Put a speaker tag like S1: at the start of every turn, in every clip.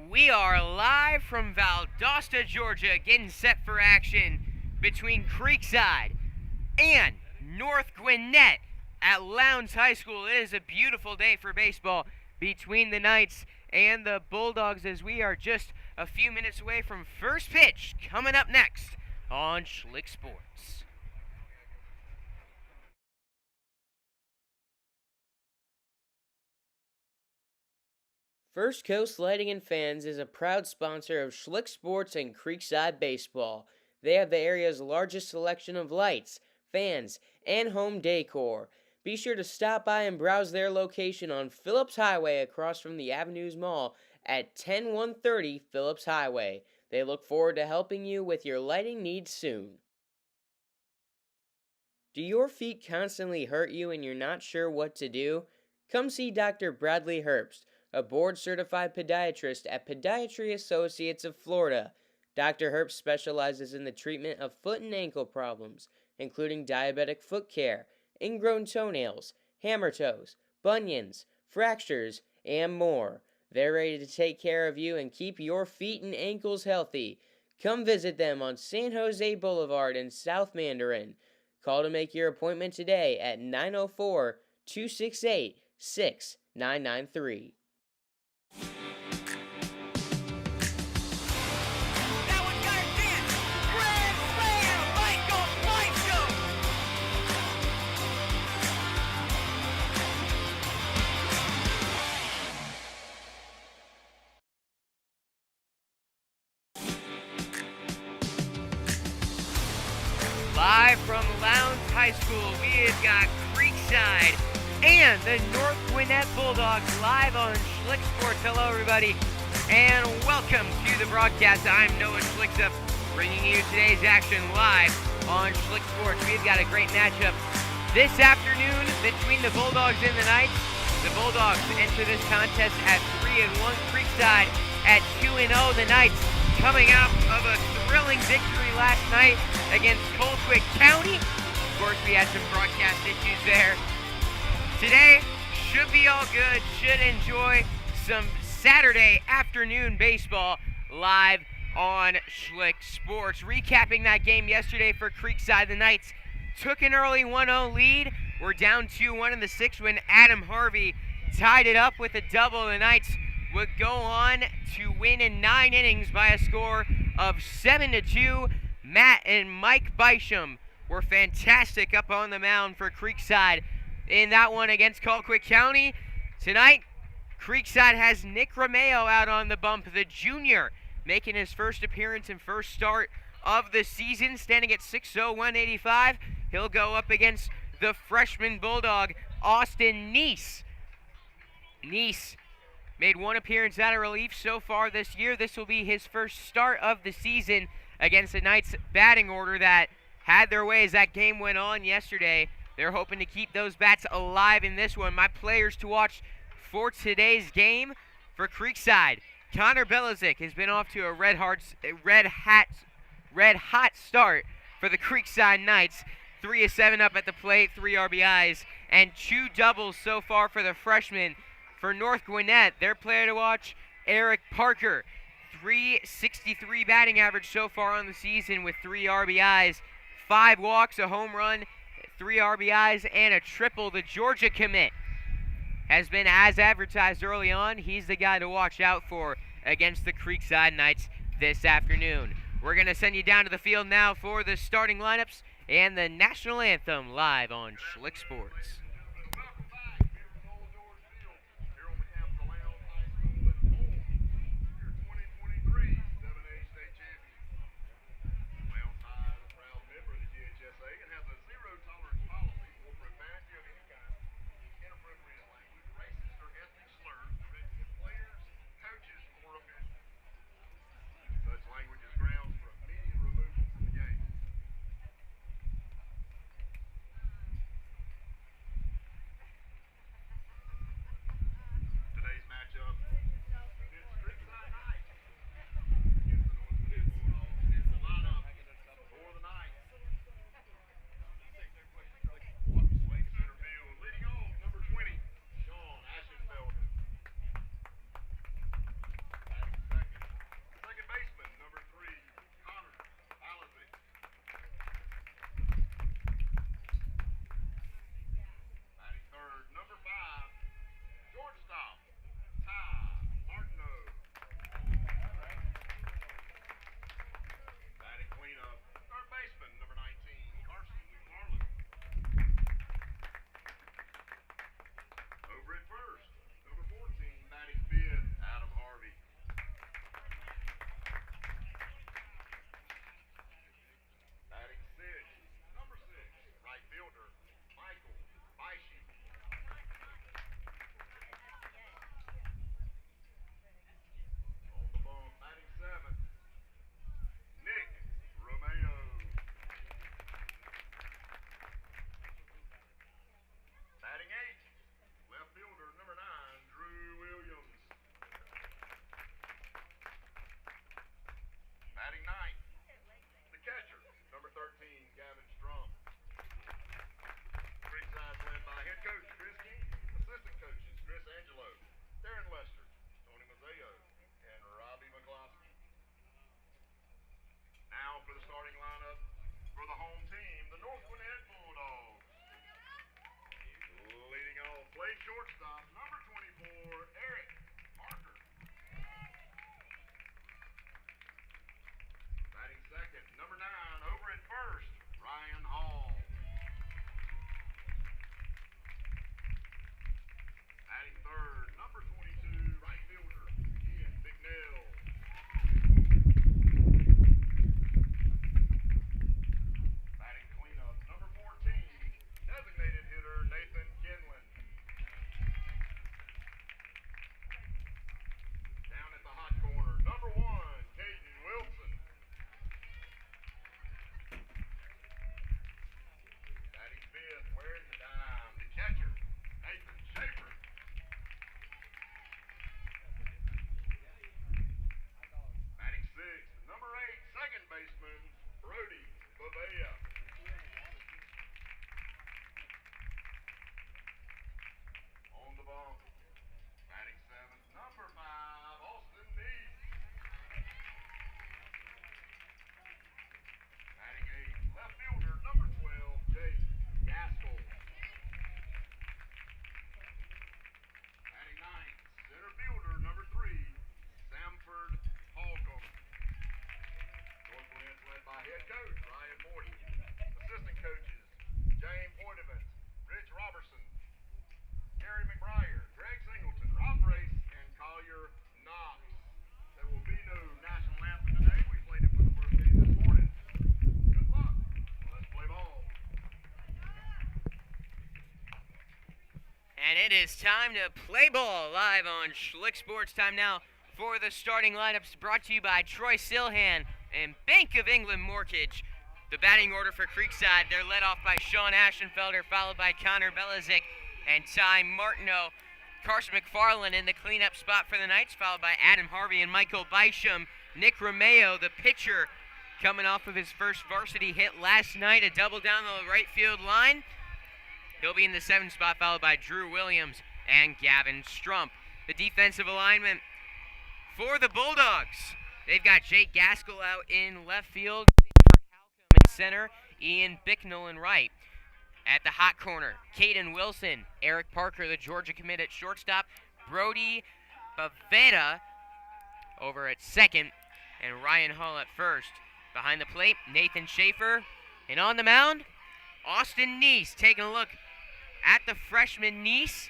S1: We are live from Valdosta, Georgia, getting set for action between Creekside and North Gwinnett at Lowndes High School. It is a beautiful day for baseball between the Knights and the Bulldogs, as we are just a few minutes away from first pitch coming up next on Schlick Sports. First Coast Lighting and Fans is a proud sponsor of Schlick Sports and Creekside Baseball. They have the area's largest selection of lights, fans, and home decor. Be sure to stop by and browse their location on Phillips Highway across from the Avenues Mall at 10130 Phillips Highway. They look forward to helping you with your lighting needs soon. Do your feet constantly hurt you and you're not sure what to do? Come see Dr. Bradley Herbst, a board-certified podiatrist at Podiatry Associates of Florida. Dr. Herbst specializes in the treatment of foot and ankle problems, including diabetic foot care, ingrown toenails, hammer toes, bunions, fractures, and more. They're ready to take care of you and keep your feet and ankles healthy. Come visit them on San Jose Boulevard in South Mandarin. Call to make your appointment today at 904-268-6993. Live from Lowndes High School, we have got Creekside and the North Gwinnett Bulldogs live on Schlick Sports. Hello, everybody, and welcome to the broadcast. I'm Noah Schlicksup, bringing you today's action live on Schlick Sports. We've got a great matchup this afternoon between the Bulldogs and the Knights. The Bulldogs enter this contest at 3-1, Creekside at 2-0. The Knights coming out of a thrilling victory last night against Colquitt County. Of course, we had some broadcast issues there. Today should be all good. Should enjoy some Saturday afternoon baseball live on Schlick Sports. Recapping that game yesterday for Creekside, the Knights took an early 1-0 lead. We're down 2-1 in the sixth when Adam Harvey tied it up with a double. The Knights would go on to win in 9 innings by a score of 7-2. Matt and Mike Bysham were fantastic up on the mound for Creekside in that one against Colquitt County. Tonight, Creekside has Nick Romeo out on the bump, the junior, making his first appearance and first start of the season, standing at 6'0", 185. He'll go up against the freshman Bulldog, Austin Neese. Neese made one appearance out of relief so far this year. This will be his first start of the season against the Knights batting order that had their way as that game went on yesterday. They're hoping to keep those bats alive in this one. My players to watch for today's game for Creekside: Connor Belizik has been off to a red hot start for the Creekside Knights. 3 of 7 up at the plate, 3 RBIs, and 2 doubles so far for the freshman. For North Gwinnett, their player to watch, Eric Parker. 363 batting average so far on the season with 3 RBIs, 5 walks, a home run, 3 RBIs, and a triple. The Georgia commit has been as advertised early on. He's the guy to watch out for against the Creekside Knights this afternoon. We're going to send you down to the field now for the starting lineups and the national anthem live on Schlick Sports. It is time to play ball live on Schlick Sports. Time now for the starting lineups, brought to you by Troy Silhan and Bank of England Mortgage. The batting order for Creekside, they're led off by Sean Aschenfelder, followed by Connor Belizik and Ty Martineau. Carson McFarland in the cleanup spot for the Knights, followed by Adam Harvey and Michael Bysham. Nick Romeo, the pitcher, coming off of his first varsity hit last night, a double down the right field line. He'll be in the 7th spot, followed by Drew Williams and Gavin Strump. The defensive alignment for the Bulldogs, they've got Jake Gaskell out in left field, Halcomb in center, Ian Bicknell in right. At the hot corner, Caden Wilson, Eric Parker, the Georgia commit at shortstop, Brody Bavetta over at second, and Ryan Hall at first. Behind the plate, Nathan Schaefer, and on the mound, Austin Neese. Taking a look at the freshman Neese.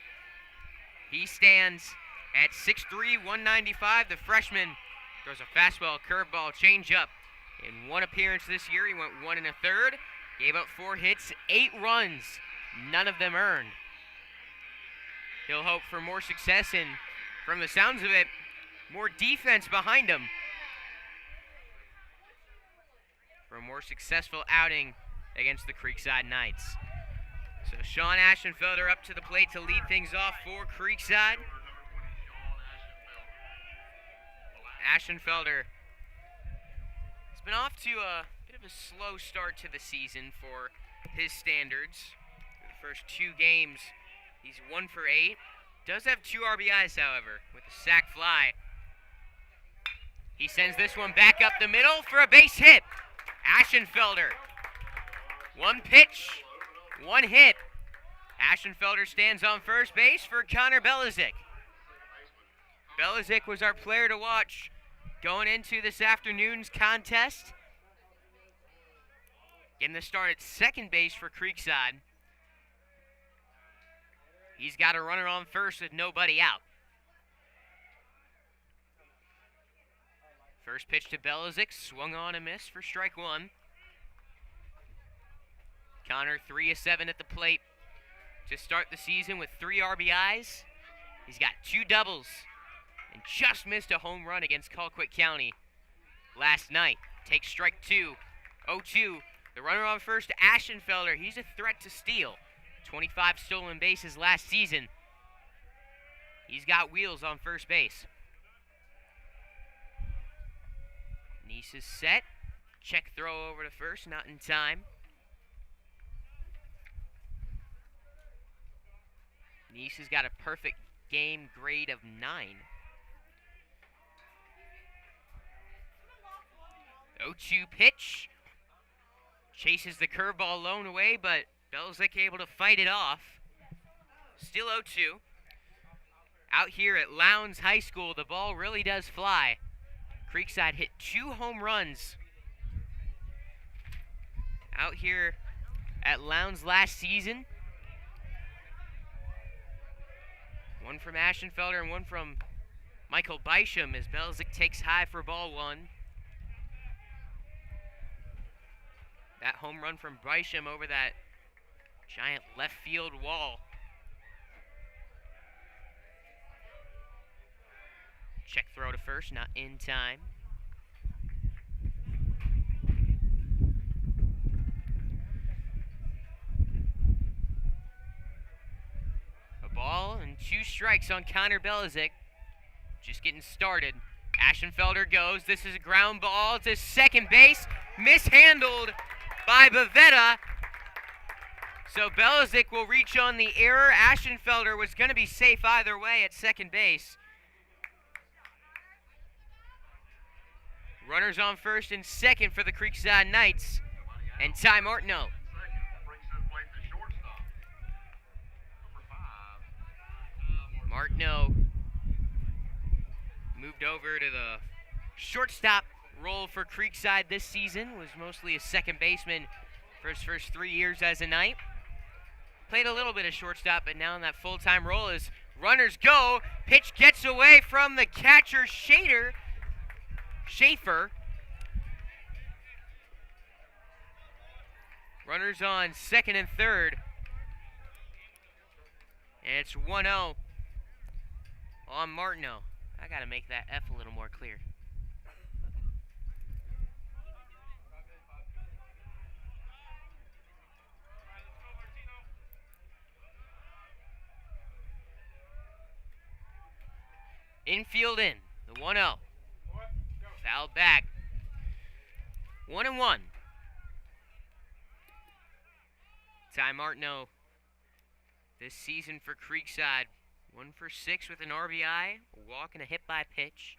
S1: He stands at 6'3", 195. The freshman throws a fastball, curveball, changeup. In one appearance this year, he went 1 1/3. Gave up 4 hits, 8 runs, none of them earned. He'll hope for more success and, from the sounds of it, more defense behind him for a more successful outing against the Creekside Knights. So Sean Aschenfelder up to the plate to lead things off for Creekside. Aschenfelder has been off to a bit of a slow start to the season for his standards. For the first 2 games, he's 1 for 8. Does have 2 RBIs, however, with a sac fly. He sends this one back up the middle for a base hit. Aschenfelder. 1 pitch, 1 hit. Aschenfelder stands on first base for Connor Belizik. Belizik was our player to watch going into this afternoon's contest. Getting the start at second base for Creekside. He's got a runner on first with nobody out. First pitch to Belizik, swung on and missed for strike 1. Connor 3 of 7 at the plate to start the season with 3 RBIs. He's got 2 doubles and just missed a home run against Colquitt County last night. Takes strike 2, 0-2. The runner on first, Aschenfelder, he's a threat to steal. 25 stolen bases last season. He's got wheels on first base. Neese is set. Check throw over to first, not in time. Neese has got a perfect game grade of 9. 0-2 pitch. Chases the curveball lone away, but Belizik able to fight it off. Still 0-2. Out here at Lowndes High School, the ball really does fly. Creekside hit 2 home runs out here at Lowndes last season. 1 from Aschenfelder and 1 from Michael Bysham as Belizik takes high for ball 1. That home run from Bysham over that giant left field wall. Check throw to first, not in time. A ball and 2 strikes on Connor Belizik. Just getting started. Aschenfelder goes. This is a ground ball to second base. Mishandled by Bavetta. So Belizik will reach on the error. Aschenfelder was going to be safe either way at second base. Runners on first and second for the Creekside Knights. And Ty Martineau. Martineau moved over to the shortstop role for Creekside this season. Was mostly a second baseman for his first 3 years as a Knight. Played a little bit of shortstop, but now in that full-time role as runners go. Pitch gets away from the catcher, Schaefer. Runners on second and third. And it's 1-0 on Martineau. I got to make that F a little more clear. Infield in. The 1-0. Fouled back. 1-1. Ty Martineau this season for Creekside. 1 for 6 with an RBI, a walk and a hit by pitch.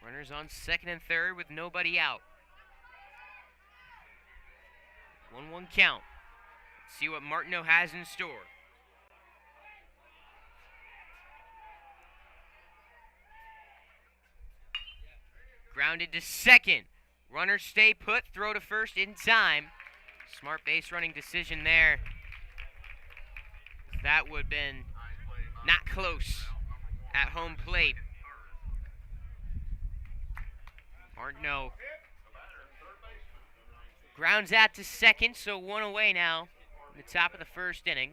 S1: Runners on second and third with nobody out. 1-1 count. Let's see what Martineau has in store. Grounded to second. Runners stay put, throw to first in time. Smart base running decision there. That would have been not close at home plate. Martineau grounds out to second, so 1 away now in the top of the first inning.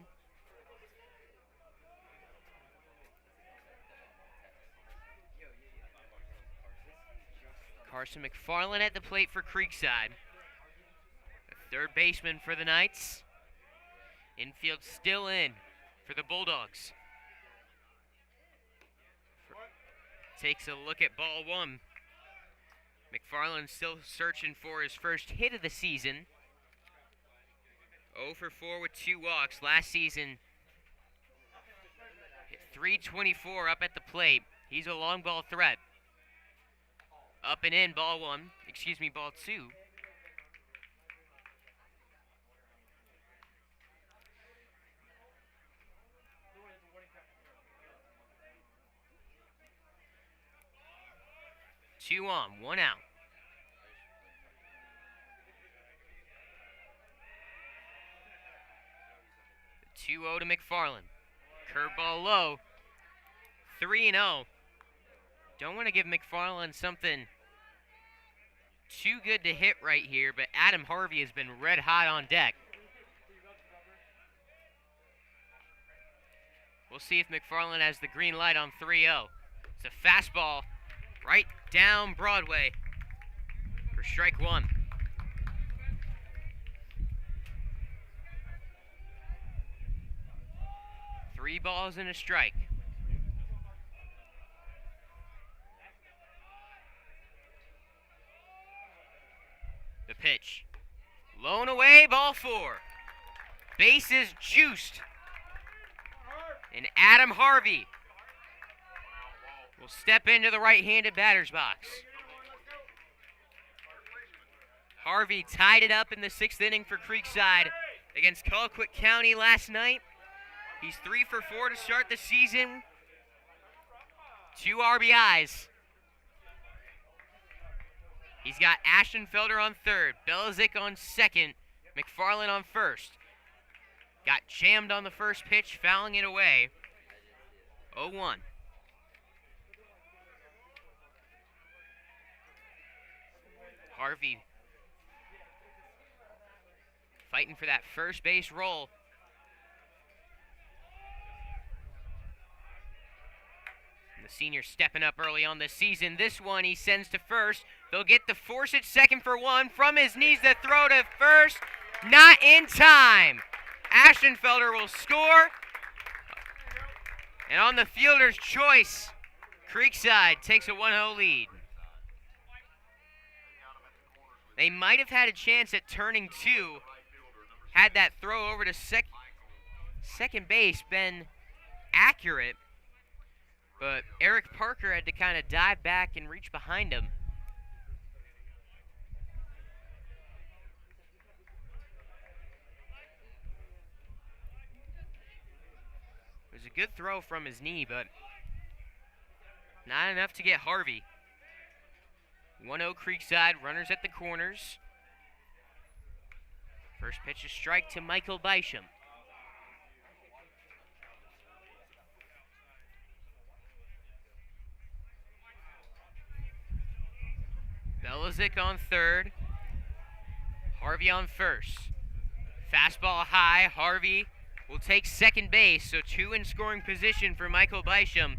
S1: Carson McFarland at the plate for Creekside. The third baseman for the Knights. Infield still in for the Bulldogs. Takes a look at ball one. McFarland still searching for his first hit of the season. 0 for 4 with 2 walks. Last season, hit .324 up at the plate. He's a long ball threat. Up and in, ball 2. Two on, 1 out. The 2-0 to McFarland. Curveball low. 3-0. Don't want to give McFarland something too good to hit right here, but Adam Harvey has been red hot on deck. We'll see if McFarland has the green light on 3-0. It's a fastball right down Broadway for strike 1. Three balls and a strike. The pitch. Blown away, ball 4. Bases juiced. And Adam Harvey will step into the right-handed batter's box. Harvey tied it up in the 6th inning for Creekside against Colquitt County last night. He's 3 for 4 to start the season. 2 RBIs. He's got Ashenfelder on third, Belizik on second, McFarland on first. Got jammed on the first pitch, fouling it away. 0-1. Harvey fighting for that first base roll. And the senior stepping up early on this season. This one he sends to first. They'll get the force at second for 1. From his knees, the throw to first. Not in time. Ashenfelder will score. And on the fielder's choice, Creekside takes a 1-0 lead. They might have had a chance at turning 2 had that throw over to second base been accurate. But Eric Parker had to kind of dive back and reach behind him. It was a good throw from his knee, but not enough to get Harvey. 1-0 Creekside, runners at the corners. First pitch is strike to Michael Bisham. Belizik on third. Harvey on first. Fastball high. Harvey will take second base, so 2 in scoring position for Michael Bysham,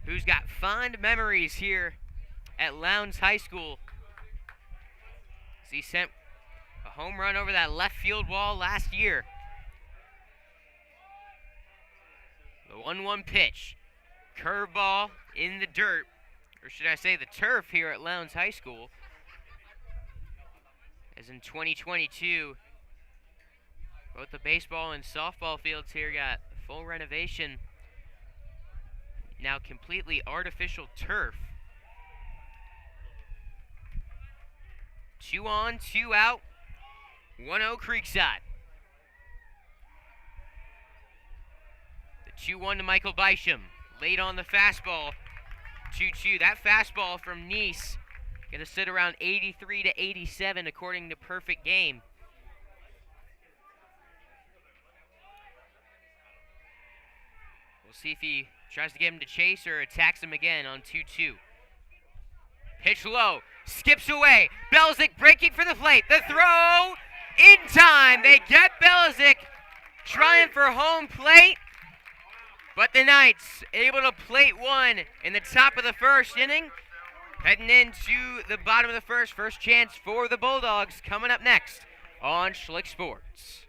S1: who's got fond memories here at Lowndes High School. He sent a home run over that left field wall last year. The 1-1 pitch. Curveball in the dirt, or should I say the turf here at Lowndes High School. As in 2022, both the baseball and softball fields here got full renovation. Now completely artificial turf. 2 on, 2 out. 1-0 Creekside. The 2-1 to Michael Bysham. Late on the fastball. 2-2. That fastball from Nice going to sit around 83 to 87 according to Perfect Game. We'll see if he tries to get him to chase or attacks him again on 2-2. Pitch low. Skips away. Belzic breaking for the plate. The throw in time. They get Belzic trying for home plate. But the Knights able to plate one in the top of the first inning. Heading into the bottom of the first. First chance for the Bulldogs coming up next on Schlick Sports.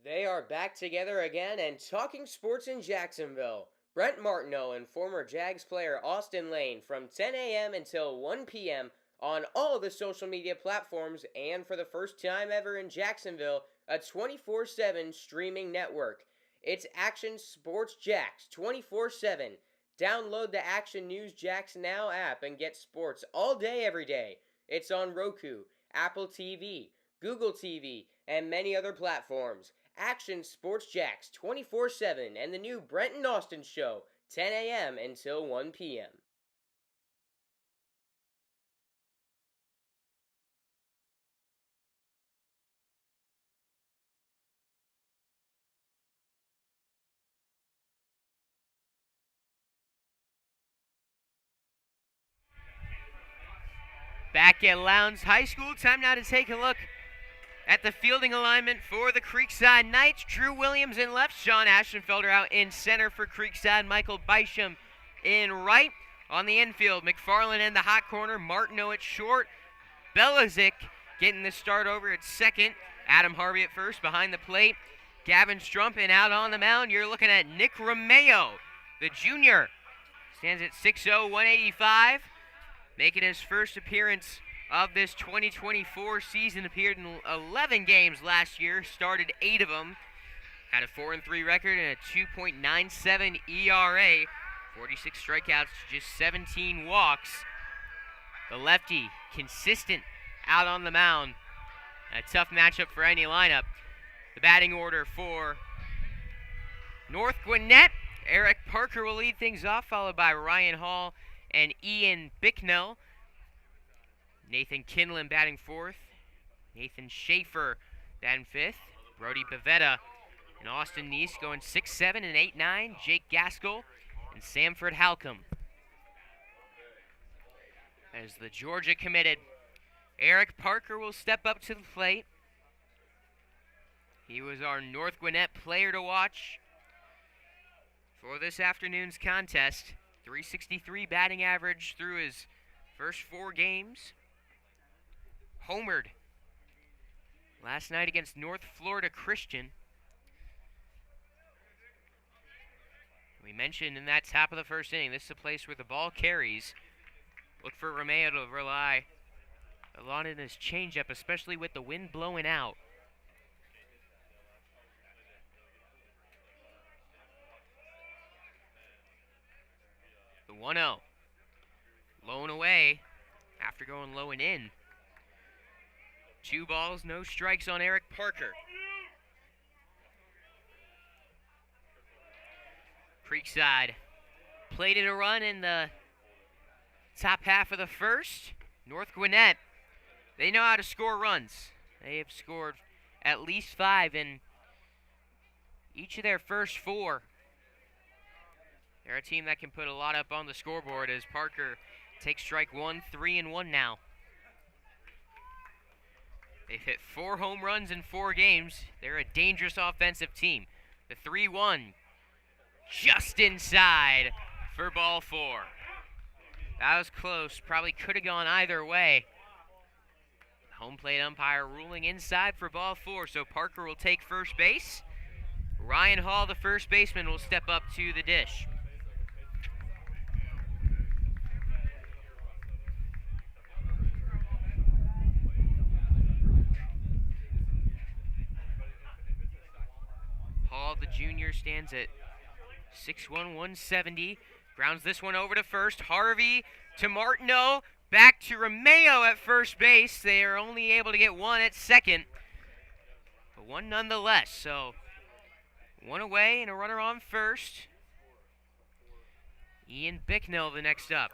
S2: They are back together again and talking sports in Jacksonville. Brent Martineau and former Jags player Austin Lane from 10 a.m. until 1 p.m. on all the social media platforms, and for the first time ever in Jacksonville, a 24/7 streaming network. It's Action Sports Jax 24/7. Download the Action News Jax Now app and get sports all day, every day. It's on Roku, Apple TV, Google TV, and many other platforms. Action Sports Jax 24/7 and the new Brent and Austin Show, 10 a.m. until 1 p.m.
S1: Back at Lowndes High School, time now to take a look at the fielding alignment for the Creekside Knights. Drew Williams in left, Sean Aschenfelder out in center for Creekside, Michael Bysham in right. On the infield, McFarland in the hot corner, Martineau at short, Belizik getting the start over at second, Adam Harvey at first behind the plate, Gavin Strumpin out on the mound. You're looking at Nick Romeo, the junior, stands at 6'0", 185, making his first appearance of this 2024 season. Appeared in 11 games last year, started 8 of them, had a 4-3 record and a 2.97 ERA, 46 strikeouts to just 17 walks. The lefty, consistent out on the mound. A tough matchup for any lineup. The batting order for North Gwinnett, Eric Parker will lead things off, followed by Ryan Hall and Ian Bicknell. Nathan Kinlan batting fourth. Nathan Schaefer batting fifth. Brody Bavetta and Austin Neese going 6-7 and 8-9. Jake Gaskell and Samford Halcomb. As the Georgia committed, Eric Parker will step up to the plate. He was our North Gwinnett player to watch for this afternoon's contest. 363 batting average through his first 4 games. Homered last night against North Florida Christian. We mentioned in that top of the first inning, this is a place where the ball carries. Look for Romeo to rely a lot in his changeup, especially with the wind blowing out. The 1-0. Low and away after going low and in. 2 balls, no strikes on Eric Parker. Creekside plated a run in the top half of the first. North Gwinnett, they know how to score runs. They have scored at least 5 in each of their first 4. They're a team that can put a lot up on the scoreboard as Parker takes strike one, 3-1 now. They've hit 4 home runs in 4 games. They're a dangerous offensive team. The 3-1 just inside for ball 4. That was close. Probably could have gone either way. Home plate umpire ruling inside for ball 4, so Parker will take first base. Ryan Hall, the first baseman, will step up to the dish. Hall, the junior, stands at 6'1", 170. Grounds this one over to first. Harvey to Martineau. Back to Romeo at first base. They are only able to get one at second. But one nonetheless. So one away and a runner on first. Ian Bicknell the next up.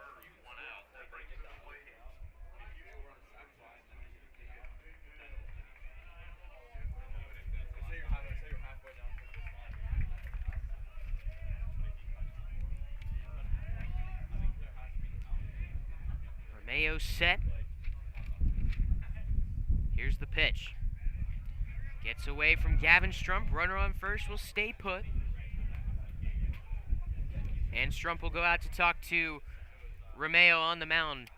S1: Romeo set. Here's the pitch. Gets away from Gavin Strump. Runner on first will stay put. And Strump will go out to talk to Romeo on the mound.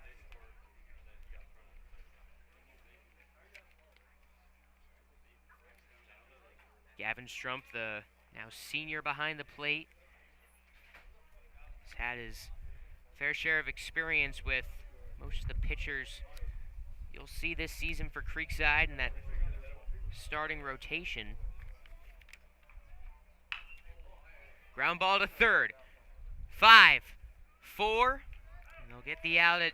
S1: Gavin Strump, the now senior behind the plate, has had his fair share of experience with most of the pitchers you'll see this season for Creekside in that starting rotation. Ground ball to third. 5, 4. And they'll get the out at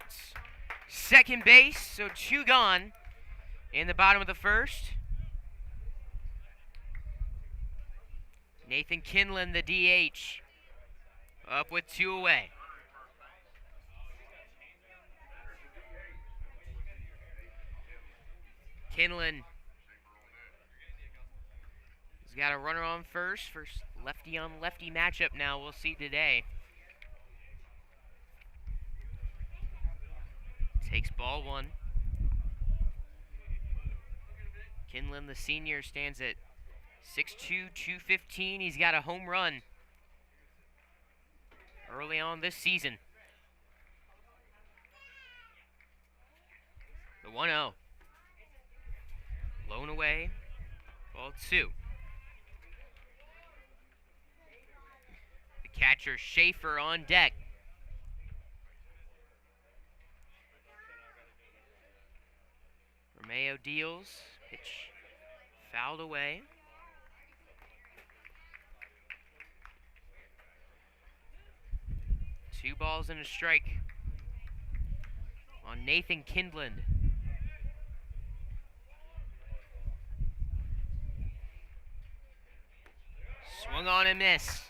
S1: second base, so 2 gone in the bottom of the first. Nathan Kinlan, the DH, up with 2 away. Kinlan has got a runner on first. First lefty on lefty matchup now we'll see today. Takes ball 1. Kinlan, the senior, stands at 6'2", 215. He's got a home run early on this season. The 1-0. Blown away. Ball 2. The catcher, Schaefer, on deck. Romeo deals. Pitch fouled away. Two balls and a strike on Nathan Kinlan. Swung on and miss.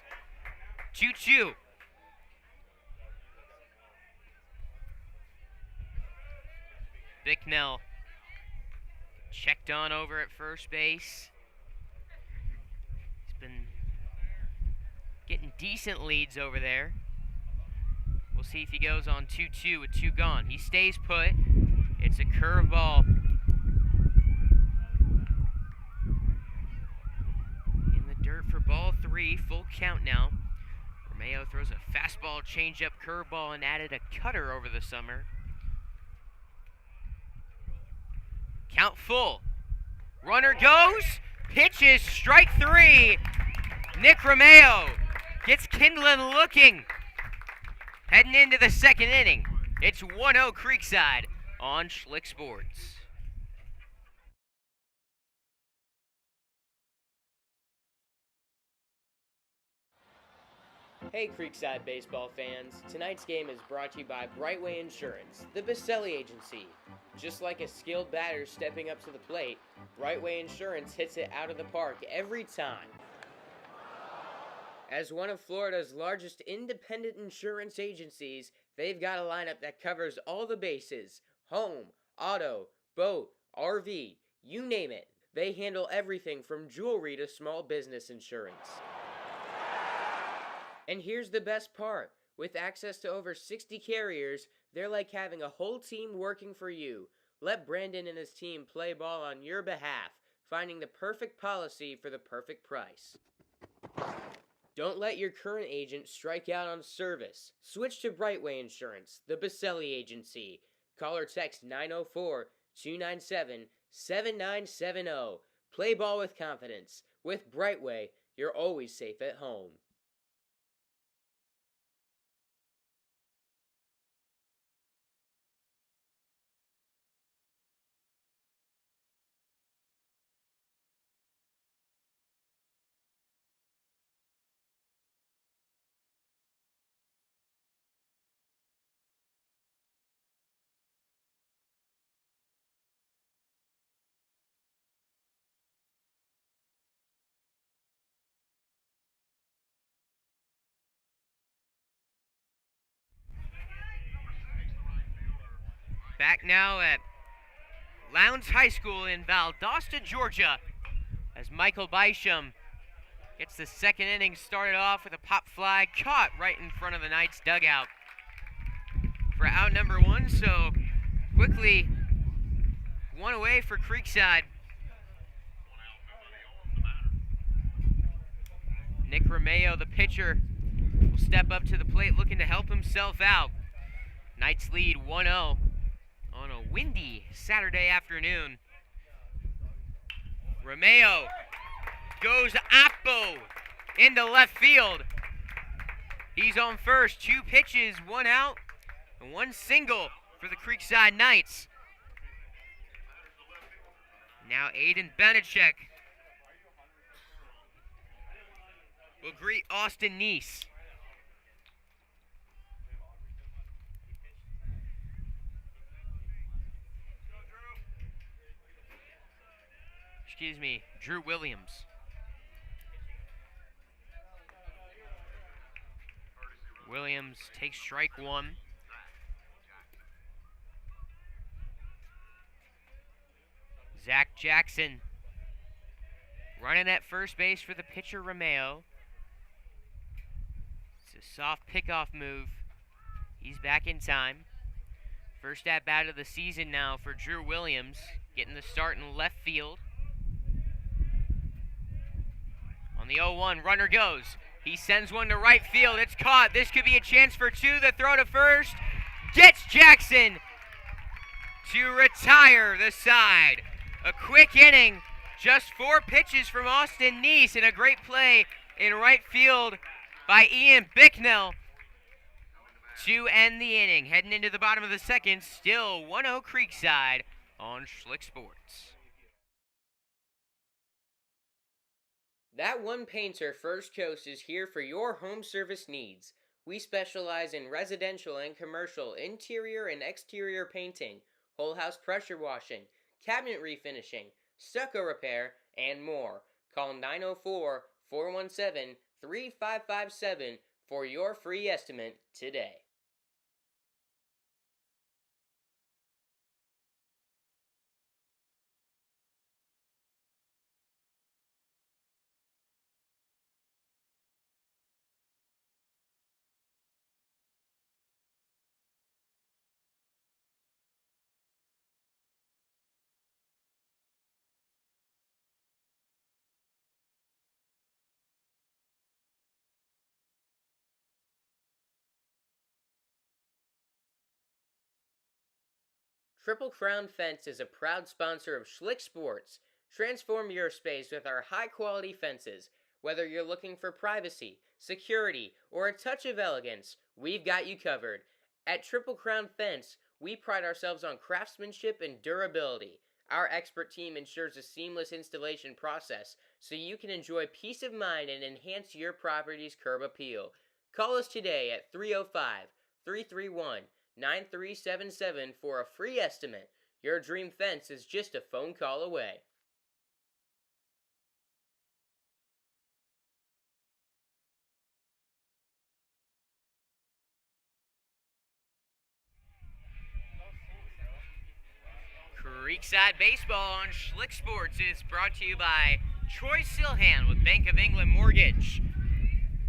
S1: 2-2. Bicknell checked on over at first base. He's been getting decent leads over there. We'll see if he goes on 2-2 with 2 gone. He stays put. It's a curveball. In the dirt for ball 3. Full count now. Romeo throws a fastball, changeup, curveball, and added a cutter over the summer. Count full. Runner goes. Pitches. Strike 3. Nick Romeo gets Kinlan looking. Heading into the second inning. It's 1-0 Creekside on Schlick Sports.
S2: Hey Creekside baseball fans, tonight's game is brought to you by Brightway Insurance, the Baselli Agency. Just like a skilled batter stepping up to the plate, Brightway Insurance hits it out of the park every time. As one of Florida's largest independent insurance agencies, they've got a lineup that covers all the bases: home, auto, boat, RV, you name it. They handle everything from jewelry to small business insurance. And here's the best part. With access to over 60 carriers, they're like having a whole team working for you. Let Brandon and his team play ball on your behalf, finding the perfect policy for the perfect price. Don't let your current agent strike out on service. Switch to Brightway Insurance, the Baselli Agency. Call or text 904-297-7970. Play ball with confidence. With Brightway, you're always safe at home.
S1: Back now at Lowndes High School in Valdosta, Georgia, as Michael Bysham gets the second inning started off with a pop fly caught right in front of the Knights dugout for out number one. So quickly, one away for Creekside. Nick Romeo, the pitcher, will step up to the plate looking to help himself out. Knights lead 1-0 on a windy Saturday afternoon. Romeo goes Oppo into left field. He's on first. 2 pitches, 1 out, and 1 single for the Creekside Knights. Now Aiden Benachek will greet Austin Neese. Drew Williams. Williams takes strike 1. Zach Jackson running at first base for the pitcher Romeo. It's a soft pickoff move. He's back in time. First at bat of the season now for Drew Williams, getting the start in left field. On the 0-1, runner goes. He sends one to right field. It's caught. This could be a chance for 2. The throw to first gets Jackson to retire the side. A quick inning, just 4 pitches from Austin Neese, and a great play in right field by Ian Bicknell to end the inning. Heading into the bottom of the second, still 1-0 Creekside on Schlick Sports.
S2: That One Painter First Coast is here for your home service needs. We specialize in residential and commercial interior and exterior painting, whole house pressure washing, cabinet refinishing, stucco repair, and more. Call 904-417-3557 for your free estimate today. Triple Crown Fence is a proud sponsor of Schlick Sports. Transform your space with our high-quality fences. Whether you're looking for privacy, security, or a touch of elegance, we've got you covered. At Triple Crown Fence, we pride ourselves on craftsmanship and durability. Our expert team ensures a seamless installation process so you can enjoy peace of mind and enhance your property's curb appeal. Call us today at 305-331-9377 for a free estimate. Your dream fence is just a phone call away.
S1: Creekside Baseball on Schlick Sports is brought to you by Troy Silhan with Bank of England Mortgage.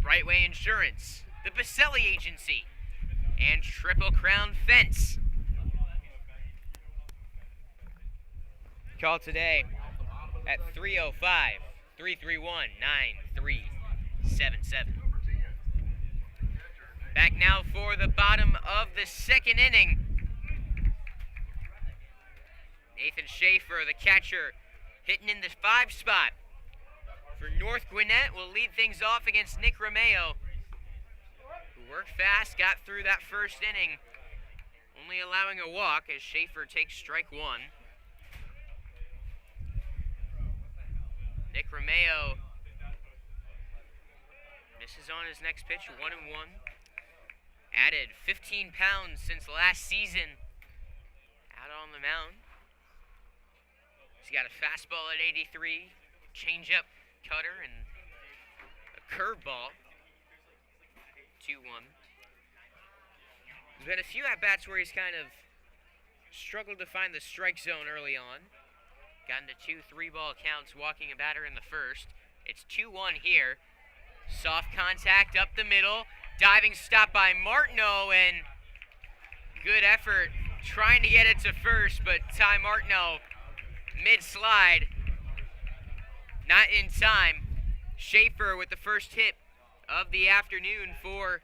S1: Brightway Insurance, the Baselli Agency, and Triple Crown Fence. Call today at 305-331-9377. Back now for the bottom of the second inning. Nathan Schaefer, the catcher, hitting in the 5 spot. For North Gwinnett, will lead things off against Nick Romeo, who worked fast, got through that first inning, only allowing a walk as Schaefer takes strike one. Nick Romeo misses on his next pitch, 1-1. Added 15 pounds since last season out on the mound. He's got a fastball at 83, changeup, cutter, and a curveball. 2-1. There's been a few at-bats where he's kind of struggled to find the strike zone early on. Gotten to 2 3-ball counts, walking a batter in the first. It's 2-1 here. Soft contact up the middle. Diving stop by Martineau, and good effort trying to get it to first, but Ty Martineau mid-slide. Not in time. Schaefer with the first hit of the afternoon for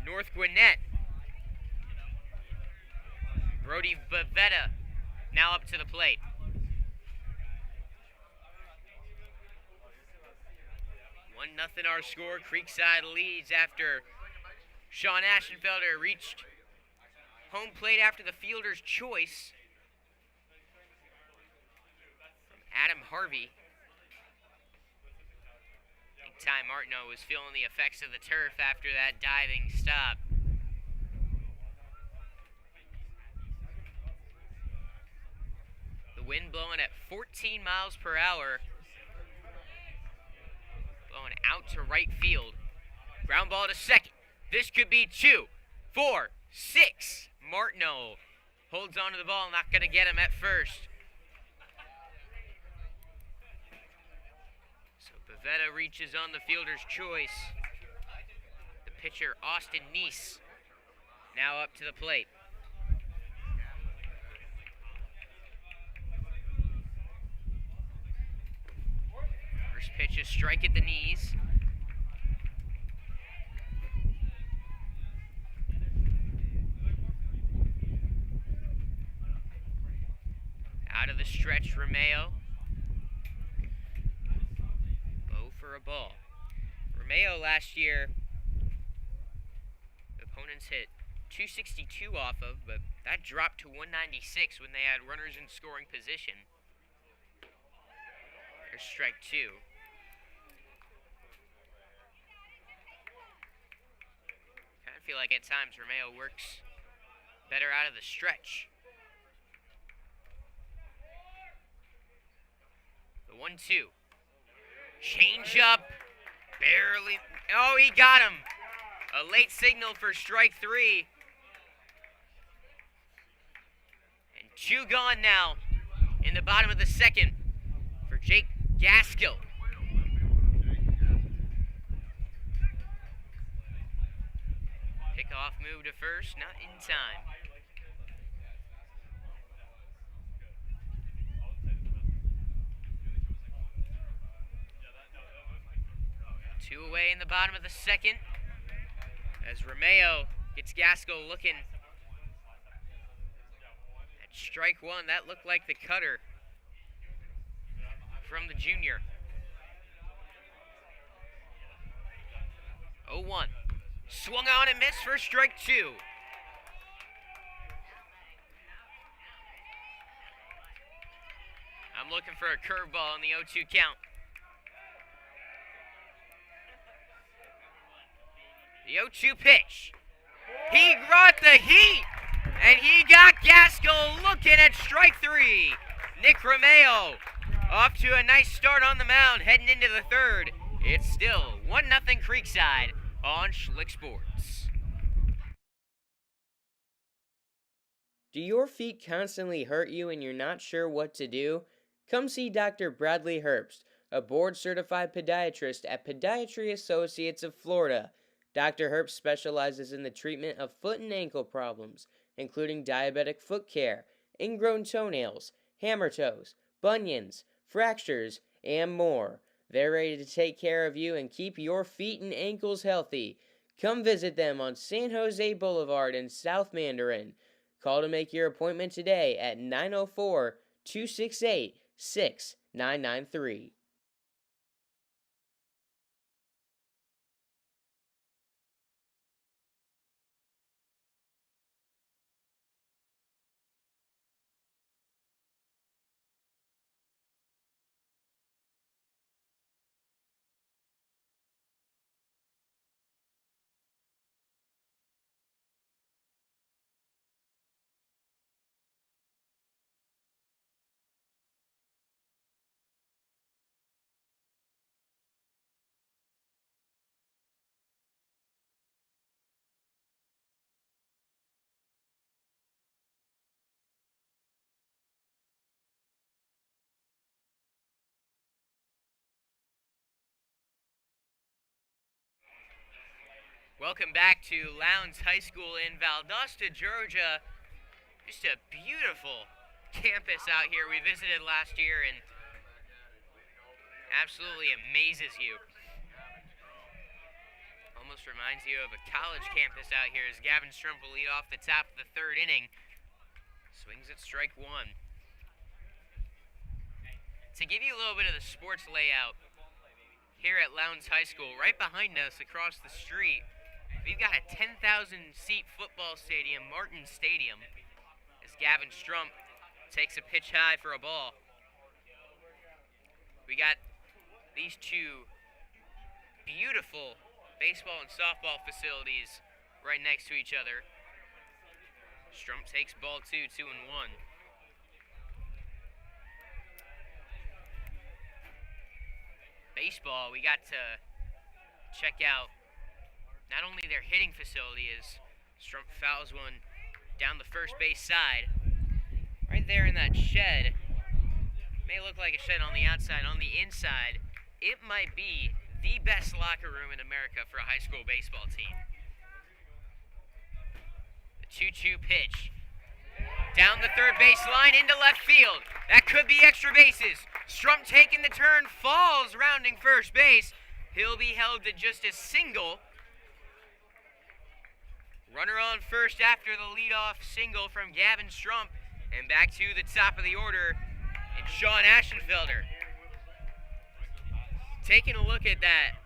S1: North Gwinnett. Brody Bavetta now up to the plate. 1-0 our score. Creekside leads after Sean Aschenfelder reached home plate after the fielder's choice from Adam Harvey. I think Ty Martineau was feeling the effects of the turf after that diving stop. The wind blowing at 14 miles per hour. Blowing out to right field. Ground ball to second. This could be 2, 4, 6. Martineau holds onto the ball, not going to get him at first. So Bavetta reaches on the fielder's choice. The pitcher, Austin Neese, now up to the plate. First pitch is strike at the knees. Out of the stretch, Romeo. Low for a ball. Romeo last year, opponents hit 262 off of, but that dropped to 196 when they had runners in scoring position. There's strike 2. Kind of feel like at times Romeo works better out of the stretch. The 1-2. Change up. Barely. Oh, he got him. A late signal for strike 3. And 2 gone now in the bottom of the second for Jake Gaskill. Pickoff move to first, not in time. Two away in the bottom of the second as Romeo gets Gaskill looking at strike 1. That looked like the cutter from the junior. 0-1. Swung on and missed for strike 2. I'm looking for a curveball on the 0-2 count. The 0-2 pitch. He brought the heat, and he got Gaskill looking at strike 3. Nick Romeo off to a nice start on the mound, heading into the third. It's still 1-0 Creekside on Schlick Sports.
S2: Do your feet constantly hurt you and you're not sure what to do? Come see Dr. Bradley Herbst, a board-certified podiatrist at Podiatry Associates of Florida. Dr. Herbst specializes in the treatment of foot and ankle problems, including diabetic foot care, ingrown toenails, hammer toes, bunions, fractures, and more. They're ready to take care of you and keep your feet and ankles healthy. Come visit them on San Jose Boulevard in South Mandarin. Call to make your appointment today at 904-268-6993.
S1: Welcome back to Lowndes High School in Valdosta, Georgia. Just a beautiful campus out here. We visited last year and absolutely amazes you. Almost reminds you of a college campus out here as Gavin Strump will lead off the top of the third inning. Swings at strike one. To give you a little bit of the sports layout here at Lowndes High School, right behind us across the street, we've got a 10,000-seat football stadium, Martin Stadium, as Gavin Strump takes a pitch high for a ball. We got these two beautiful baseball and softball facilities right next to each other. Strump takes ball 2, 2-1. Baseball, we got to check out not only their hitting facility as Strump fouls one down the first base side. Right there in that shed, may look like a shed on the outside. On the inside, it might be the best locker room in America for a high school baseball team. The 2-2 pitch. Down the third base line into left field. That could be extra bases. Strump taking the turn, falls rounding first base. He'll be held to just a single. Runner on first after the leadoff single from Gavin Strump. And back to the top of the order, it's Sean Aschenfelder. Taking a look at that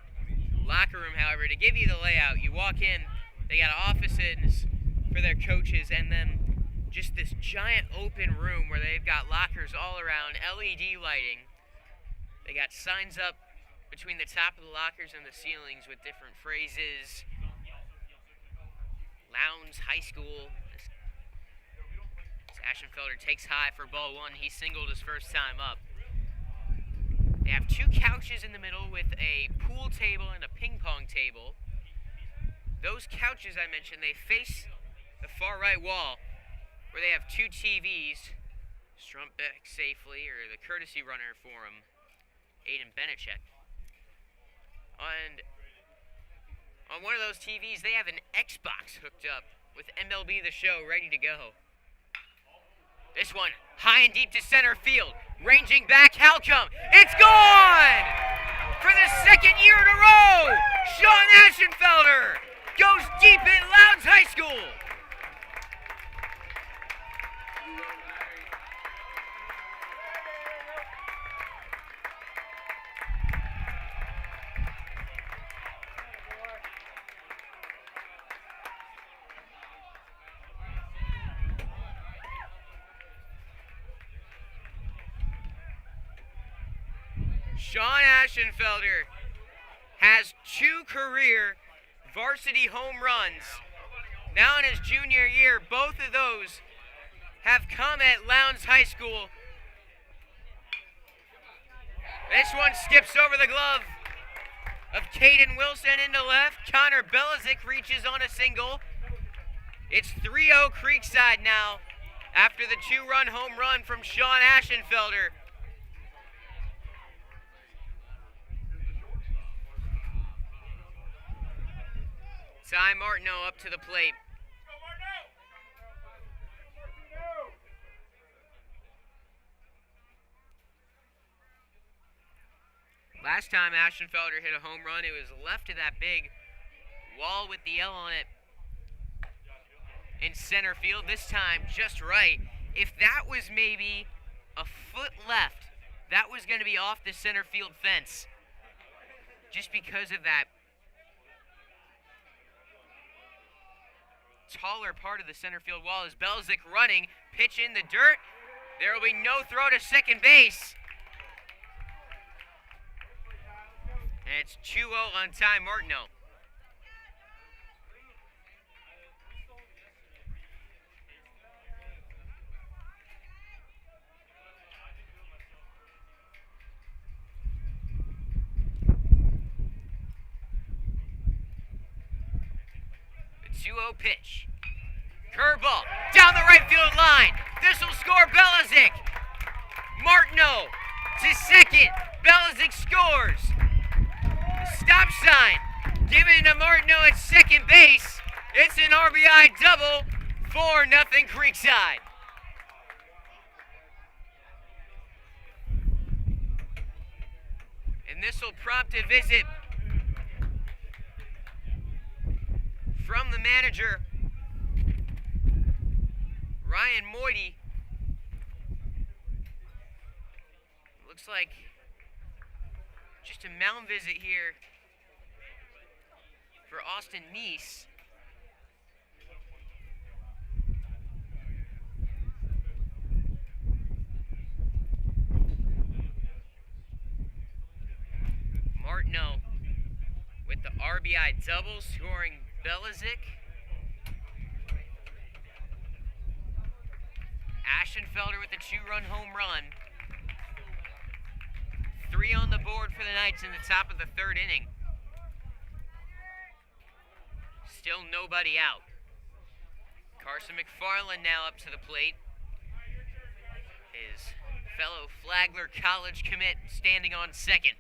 S1: locker room, however, to give you the layout, you walk in, they got offices for their coaches, and then just this giant open room where they've got lockers all around, LED lighting. They got signs up between the top of the lockers and the ceilings with different phrases. Lowndes High School. Aschenfelder takes high for ball one. He singled his first time up. They have two couches in the middle with a pool table and a ping pong table. Those couches I mentioned, they face the far right wall where they have two TVs. Strump back safely, or the courtesy runner for him, Aiden Benechek. And on one of those TVs, they have an Xbox hooked up with MLB The Show ready to go. This one, high and deep to center field. Ranging back, Halcomb. It's gone! For the second year in a row, Sean Aschenfelder goes deep in Lowndes High School. Sean Aschenfelder has two career varsity home runs. Now in his junior year, both of those have come at Lowndes High School. This one skips over the glove of Caden Wilson into left. Connor Belizik reaches on a single. It's 3-0 Creekside now after the two-run home run from Sean Aschenfelder. Ty Martineau up to the plate. Last time Ashenfelder hit a home run, it was left of that big wall with the L on it in center field. This time, just right. If that was maybe a foot left, that was going to be off the center field fence. Just because of that taller part of the center field wall. Is Belzik running, pitch in the dirt. There will be no throw to second base. And it's 2-0 on Ty Martineau. The 2-0 pitch. Curveball down the right field line. This will score Belzik. Martineau to second. Belzik scores. Stop sign given to Martineau at second base. It's an RBI double, 4-0 Creekside. And this will prompt a visit from the manager, Ryan Moidy. Looks like just a mound visit here for Austin Neese. Martineau with the RBI double, scoring Belzik. Ashenfelder with a 2-run home run. 3 on the board for the Knights in the top of the third inning. Still nobody out. Carson McFarland now up to the plate. His fellow Flagler College commit standing on second.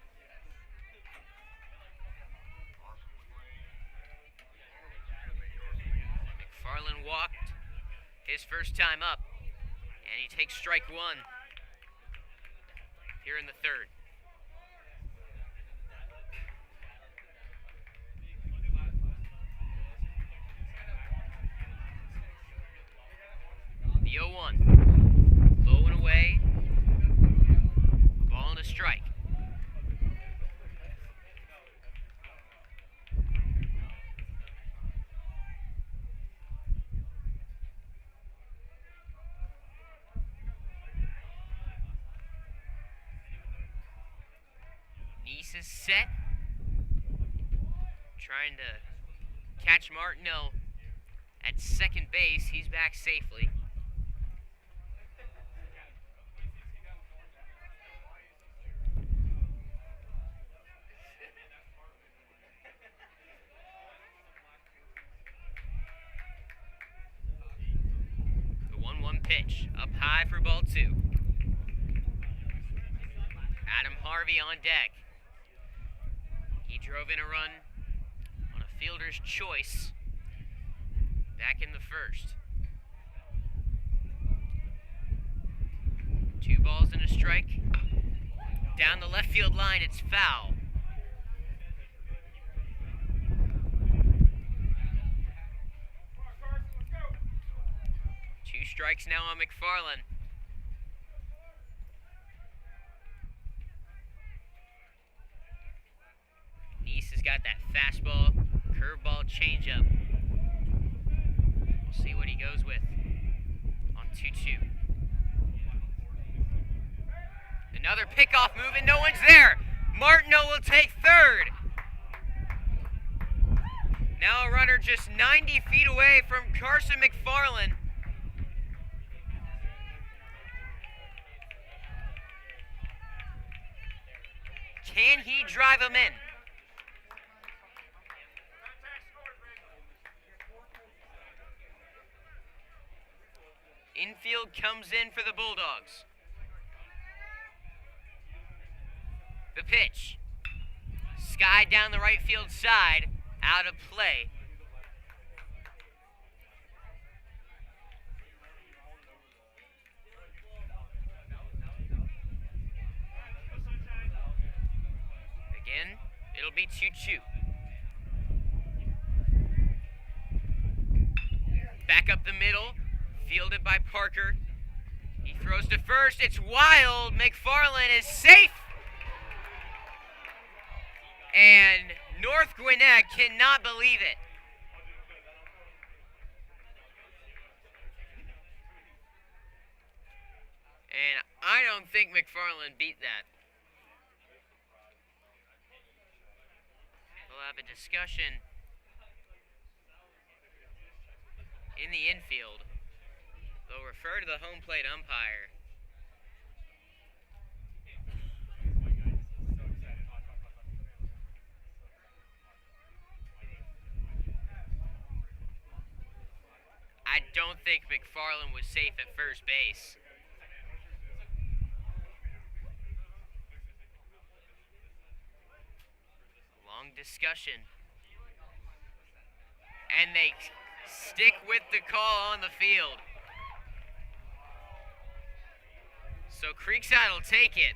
S1: McFarland walked his first time up, and he takes strike one here in the third. The 0-1, low and away, ball and a strike. Neese is set, trying to catch Martineau at second base. He's back safely. The 1-1 pitch, up high for ball 2. Adam Harvey on deck. He drove in a run on a fielder's choice back in the first. 2 balls and a strike. Down the left field line, it's foul. Two strikes now on McFarland. Neese has got that fastball, curveball, changeup. We'll see what he goes with on 2-2. Another pickoff move and no one's there. Martineau will take third. Now a runner just 90 feet away from Carson McFarland. Can he drive him in? Infield comes in for the Bulldogs. The pitch. Sky down the right field side. Out of play. Again, it'll be 2-2. Back up the middle, fielded by Parker. He throws to first. It's wild. McFarland is safe. And North Gwinnett cannot believe it. And I don't think McFarland beat that. We'll have a discussion in the infield. They'll refer to the home plate umpire. I don't think McFarland was safe at first base. Long discussion. And they stick with the call on the field. So Creekside will take it.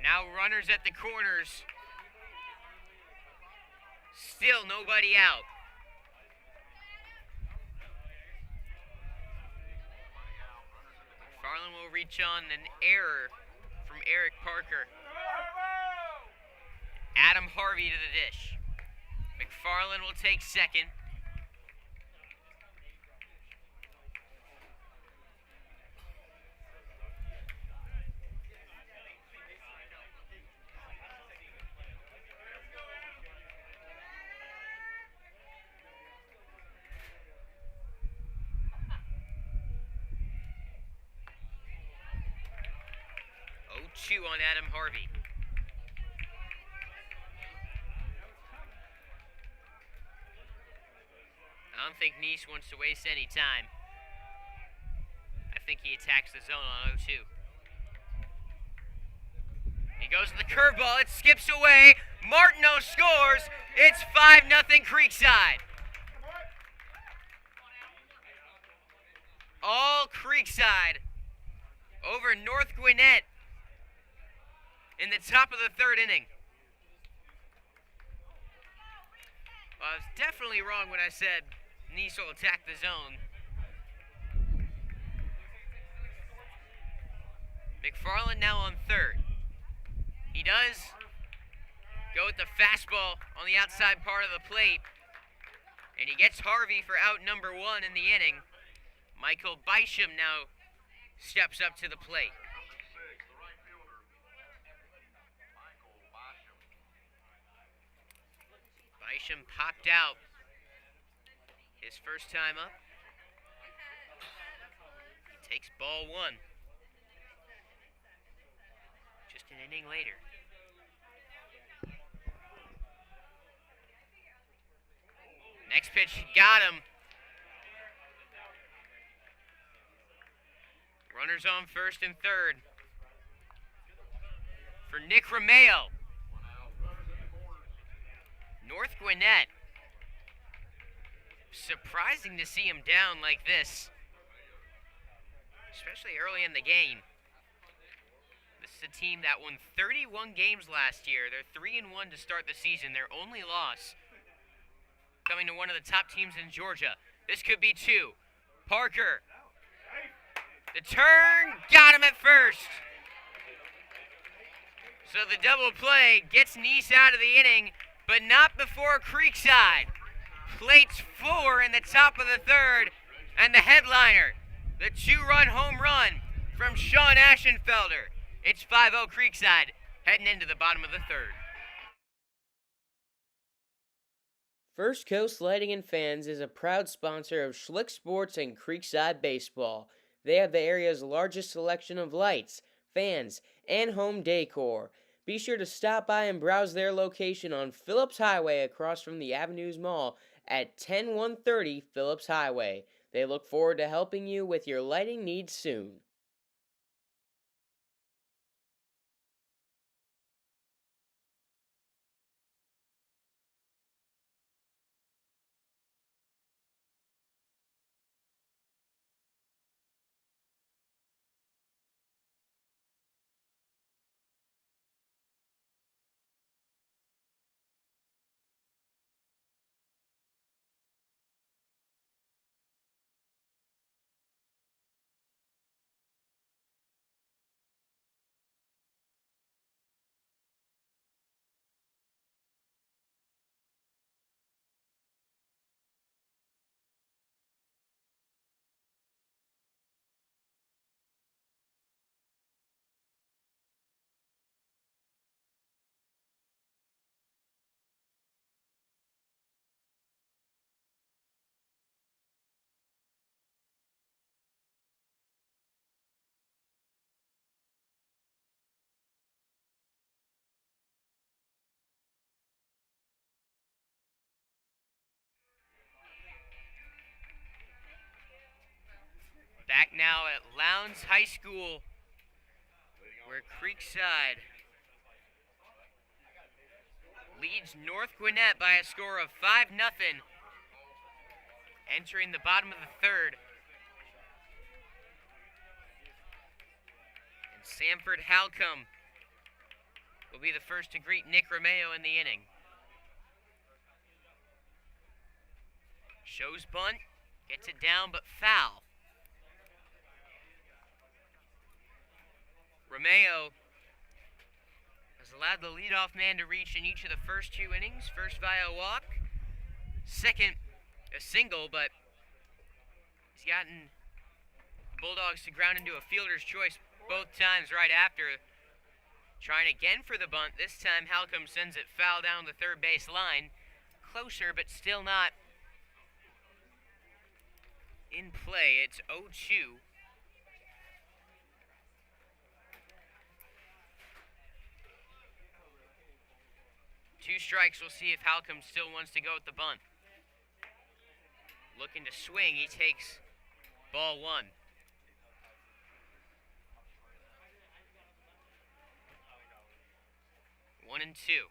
S1: Now runners at the corners. Still nobody out. Farland will reach on an error from Eric Parker. Adam Harvey to the dish. McFarland will take second. Chew on Adam Harvey. I don't think Nice wants to waste any time. I think he attacks the zone on 0-2. He goes to the curveball. It skips away. Martineau scores. It's 5-0 Creekside. All Creekside over North Gwinnett in the top of the third inning. Well, I was definitely wrong when I said Nice will attack the zone. McFarland now on third. He does go with the fastball on the outside part of the plate. And he gets Harvey for out number 1 in the inning. Michael Bisham now steps up to the plate. Bisham popped out his first time up. He takes ball 1. Just an inning later. Next pitch, got him. Runners on first and third for Nick Romeo. North Gwinnett. Surprising to see him down like this, especially early in the game. This is a team that won 31 games last year. They're 3-1 to start the season. Their only loss coming to one of the top teams in Georgia. This could be 2. Parker. The turn, got him at first. So the double play gets Nice out of the inning, but not before Creekside. Plates 4 in the top of the third, and the headliner, the 2-run home run from Sean Aschenfelder. It's 5-0 Creekside, heading into the bottom of the third.
S2: First Coast Lighting and Fans is a proud sponsor of Schlick Sports and Creekside Baseball. They have the area's largest selection of lights, fans, and home decor. Be sure to stop by and browse their location on Phillips Highway across from the Avenues Mall at 10130 Phillips Highway. They look forward to helping you with your lighting needs soon.
S1: Back now at Lowndes High School, where Creekside leads North Gwinnett by a score of 5-0, entering the bottom of the third. And Sanford Halcomb will be the first to greet Nick Romeo in the inning. Shows bunt, gets it down, but foul. Romeo has allowed the leadoff man to reach in each of the first 2 innings. First via a walk, second a single, but he's gotten Bulldogs to ground into a fielder's choice both times right after. Trying again for the bunt. This time Halcomb sends it foul down the third base line. Closer, but still not in play. It's 0-2. Two strikes. We'll see if Halcomb still wants to go with the bunt. Looking to swing. He takes ball 1. One and 2.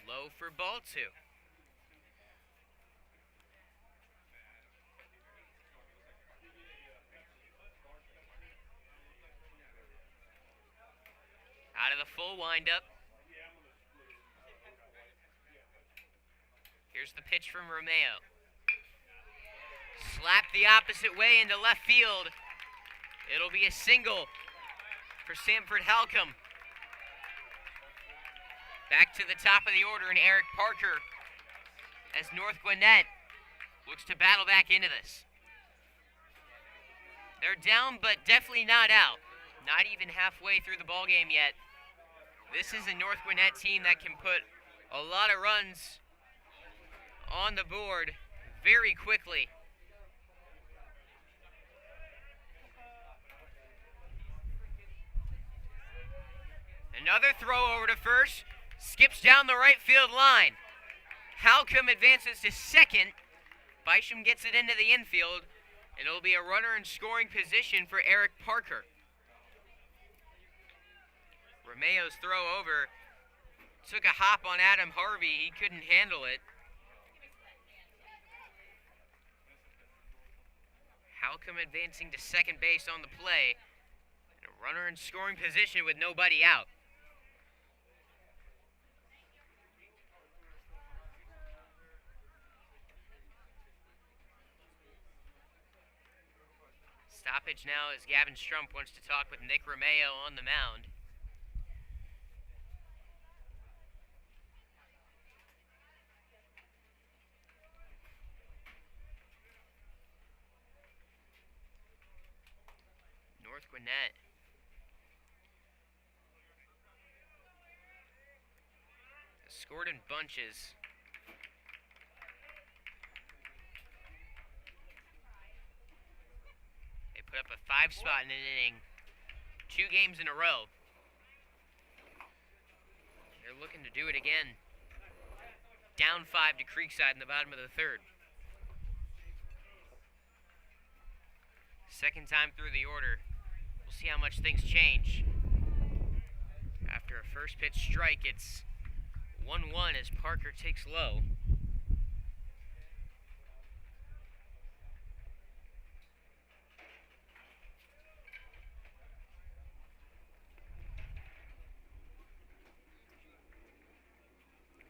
S1: Low for ball 2. Out of the full windup. Here's the pitch from Romeo. Slapped the opposite way into left field. It'll be a single for Sanford Halcomb. Back to the top of the order in Eric Parker as North Gwinnett looks to battle back into this. They're down, but definitely not out. Not even halfway through the ballgame yet. This is a North Gwinnett team that can put a lot of runs on the board very quickly. Another throw over to first. Skips down the right field line. Halcomb advances to second. Bisham gets it into the infield, and it'll be a runner in scoring position for Eric Parker. Romeo's throw over took a hop on Adam Harvey. He couldn't handle it. Halcomb advancing to second base on the play. And a runner in scoring position with nobody out. Stoppage now as Gavin Strump wants to talk with Nick Romeo on the mound. North Gwinnett has scored in bunches. They put up a 5 spot in an inning 2 games in a row. They're looking to do it again. Down 5 to Creekside in the bottom of the third. Second time through the order. We'll see how much things change. After a first pitch strike, it's 1-1 as Parker takes low.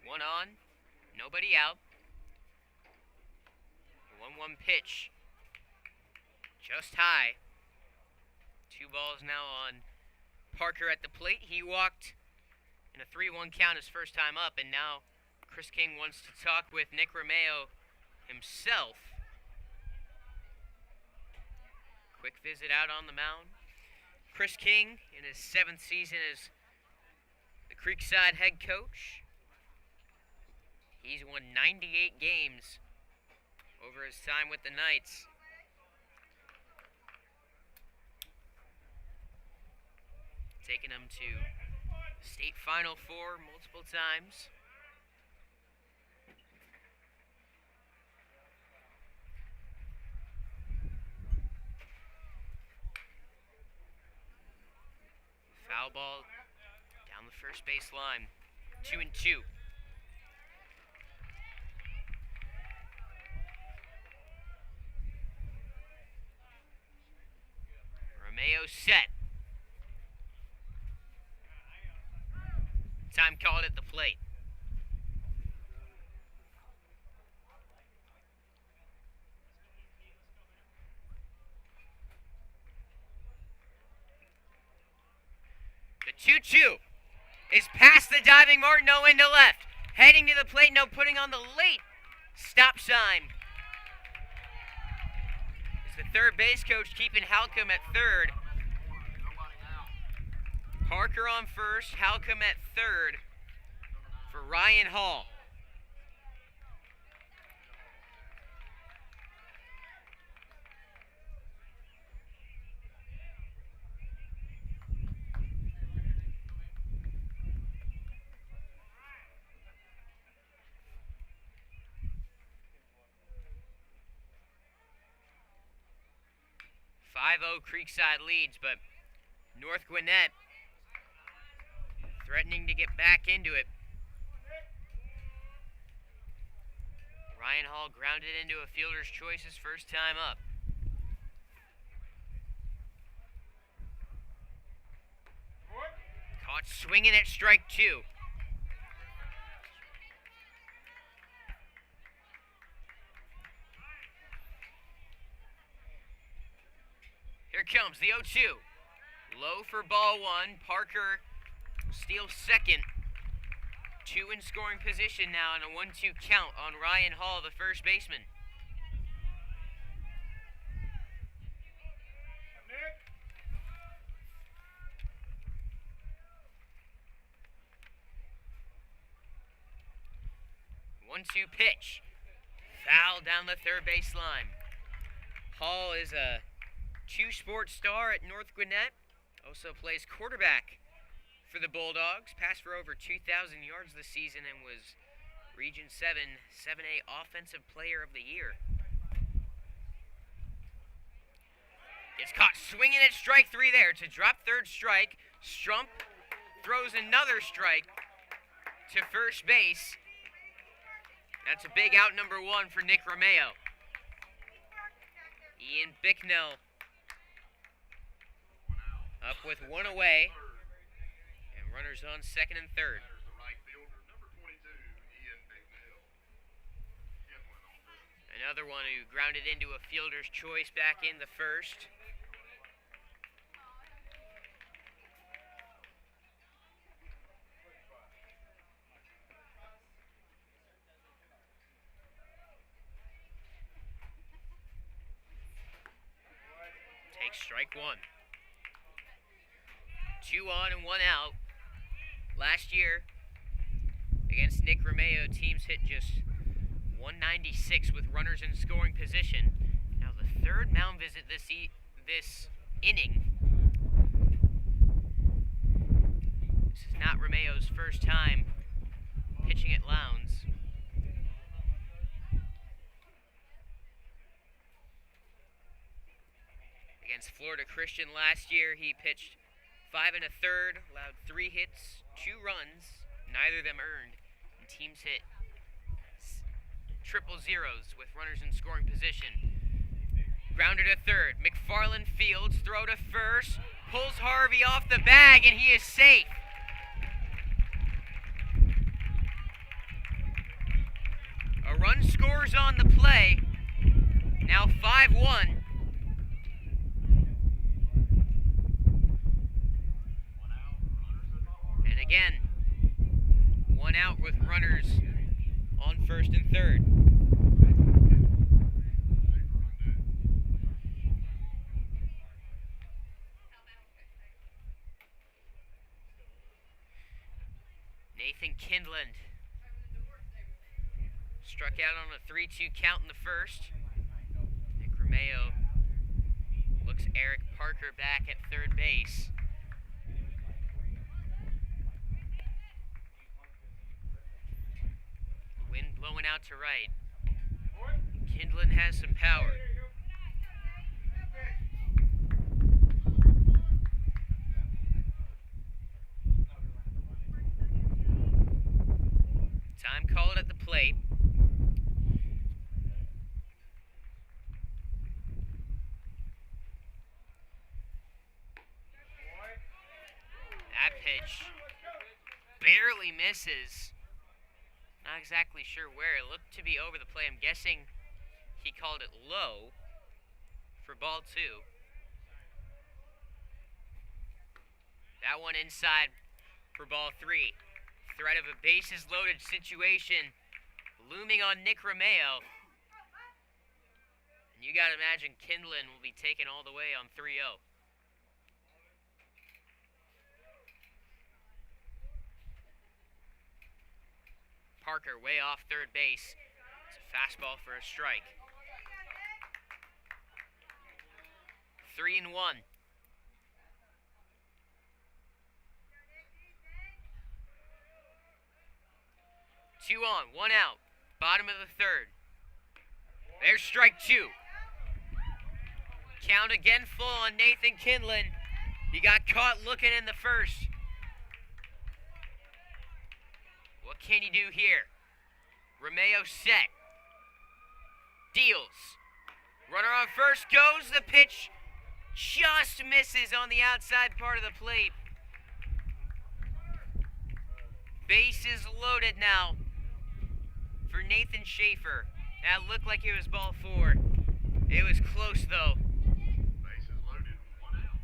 S1: One on, nobody out. 1-1 pitch. Just high. 2 balls now on Parker at the plate. He walked in a 3-1 count his first time up, and now Chris King wants to talk with Nick Romeo himself. Quick visit out on the mound. Chris King in his 7th season as the Creekside head coach. He's won 98 games over his time with the Knights. Taking them to state Final Four multiple times. Foul ball down the first base line. 2-2. Romeo set. Time called at the plate. The 2-2 is past the diving Martineau into left. Heading to the plate, no, putting on the late stop sign. It's the third base coach keeping Halcomb at third. Parker on first, Halcomb at third for Ryan Hall. Creekside leads, but North Gwinnett threatening to get back into it. Ryan Hall grounded into a fielder's choice his first time up. Caught swinging at strike 2. Here comes the 0-2. Low for ball 1. Parker steals second. 2 in scoring position now, and a 1-2 count on Ryan Hall, the first baseman. One-two pitch. Foul down the third base line. Hall is a two-sport star at North Gwinnett. Also plays quarterback for the Bulldogs. Passed for over 2,000 yards this season and was Region 7 7A Offensive Player of the Year. Gets caught swinging at strike 3 there. To drop third strike, Strump throws another strike to first base. That's a big out number 1 for Nick Romeo. Ian Bicknell up with 1 away, and runners on second and third. Another one who grounded into a fielder's choice back in the first. Takes strike 1. 2 on and 1 out. Last year, against Nick Romeo, teams hit just 196 with runners in scoring position. Now the third mound visit this inning. This is not Romeo's first time pitching at Lowndes. Against Florida Christian last year, he pitched 5 1/3, allowed 3 hits, 2 runs, neither of them earned, and teams hit triple zeros with runners in scoring position. Grounder to third, McFarland fields, throw to first, pulls Harvey off the bag, and he is safe. A run scores on the play, now 5-1. And again, 1 out with runners on first and third. Nathan Kindland struck out on a 3-2 count in the first. Nick Romeo looks Eric Parker back at third base. Wind blowing out to right. Kindland has some power. Time called at the plate. That pitch barely misses. Not exactly sure where. It looked to be over the plate. I'm guessing he called it low for ball 2. That one inside for ball 3. Threat of a bases loaded situation looming on Nick Romeo. And you gotta imagine Kindlin will be taken all the way on 3-0. Parker way off third base. It's a fastball for a strike. 3-1. Two on, one out. Bottom of the third. There's strike 2. Count again full on Nathan Kindlin. He got caught looking in the first. What can you do here? Romeo set. Deals. Runner on first goes. The pitch just misses on the outside part of the plate. Bases loaded now for Nathan Schaefer. That looked like it was ball 4. It was close though.
S3: Bases loaded, one out.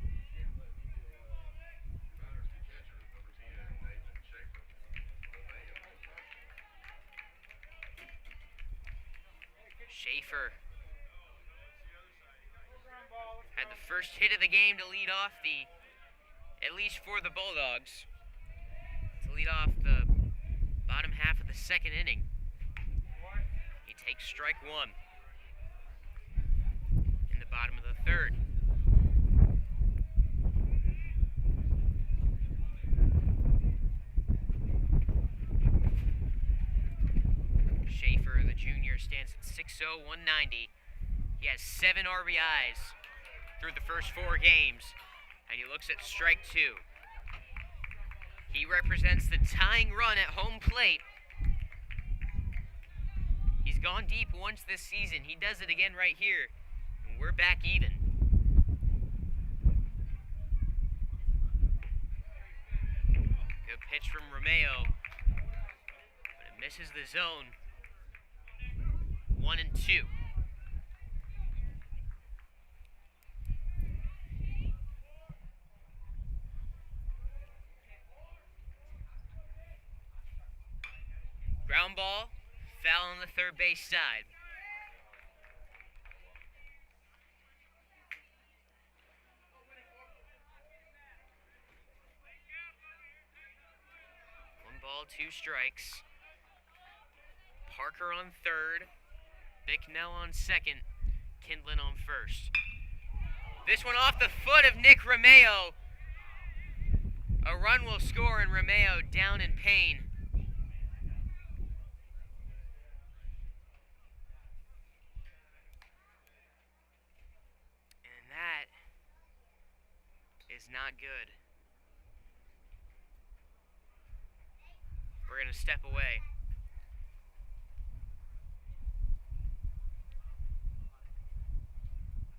S1: Schaefer had the first hit of the game to lead off at least for the Bulldogs, to lead off the bottom half of the second inning. He takes strike 1 in the bottom of the third. Schaefer, the junior, stands at 6'0", 190. He has 7 RBIs through the first 4 games, and he looks at strike 2. He represents the tying run at home plate. He's gone deep once this season. He does it again right here, and we're back even. Good pitch from Romeo, but it misses the zone. 1-2. Ground ball, foul on the third base side. One ball, 2 strikes. Parker on third. Bicknell on second. Kindlin on first. This one off the foot of Nick Romeo. A run will score and Romeo down in pain. And that is not good. We're going to step away.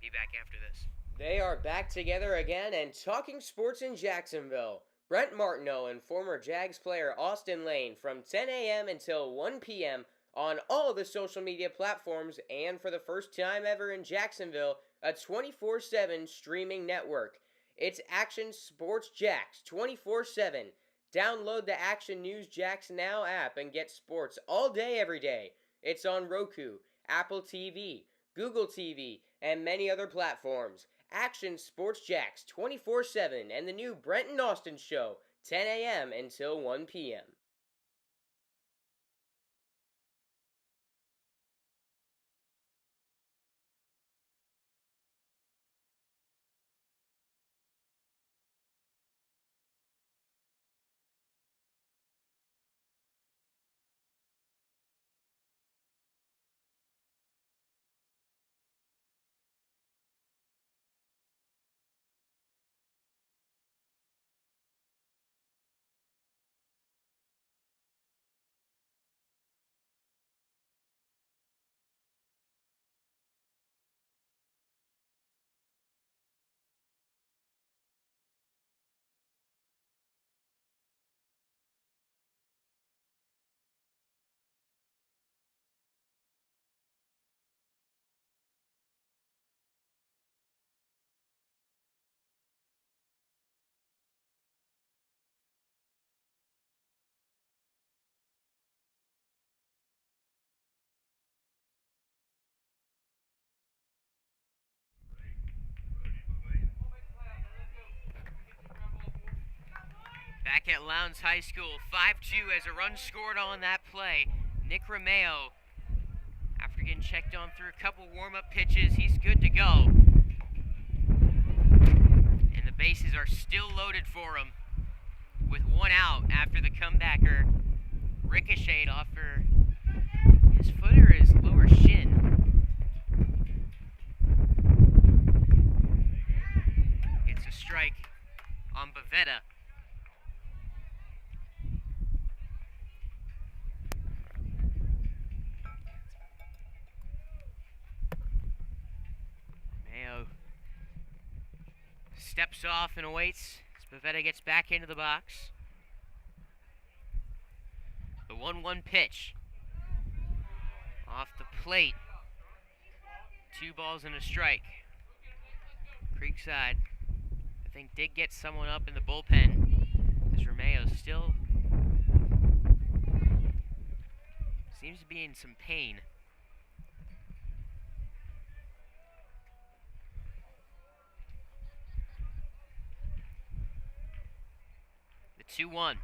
S1: Be back after this.
S2: They are back together again and talking sports in Jacksonville. Brent Martineau and former Jags player Austin Lane from 10 a.m. until 1 p.m. on all the social media platforms, and for the first time ever in Jacksonville, a 24/7 streaming network. It's Action Sports Jax 24/7. Download the Action News Jax Now app and get sports all day, every day. It's on Roku, Apple TV, Google TV, and many other platforms. Action Sports Jax 24/7 and the new Brent and Austin Show, 10 a.m. until 1 p.m.
S1: Back at Lowndes High School, 5-2 as a run scored on that play. Nick Romeo, after getting checked on through a couple warm-up pitches, he's good to go. And the bases are still loaded for him with one out after the comebacker ricocheted off his foot or his lower shin. It's a strike on Bavetta. Mayo steps off and awaits as Bavetta gets back into the box. The 1-1 pitch. Off the plate. 2 balls and a strike. Creekside, I think, did get someone up in the bullpen, as Romeo still seems to be in some pain. The 2-1.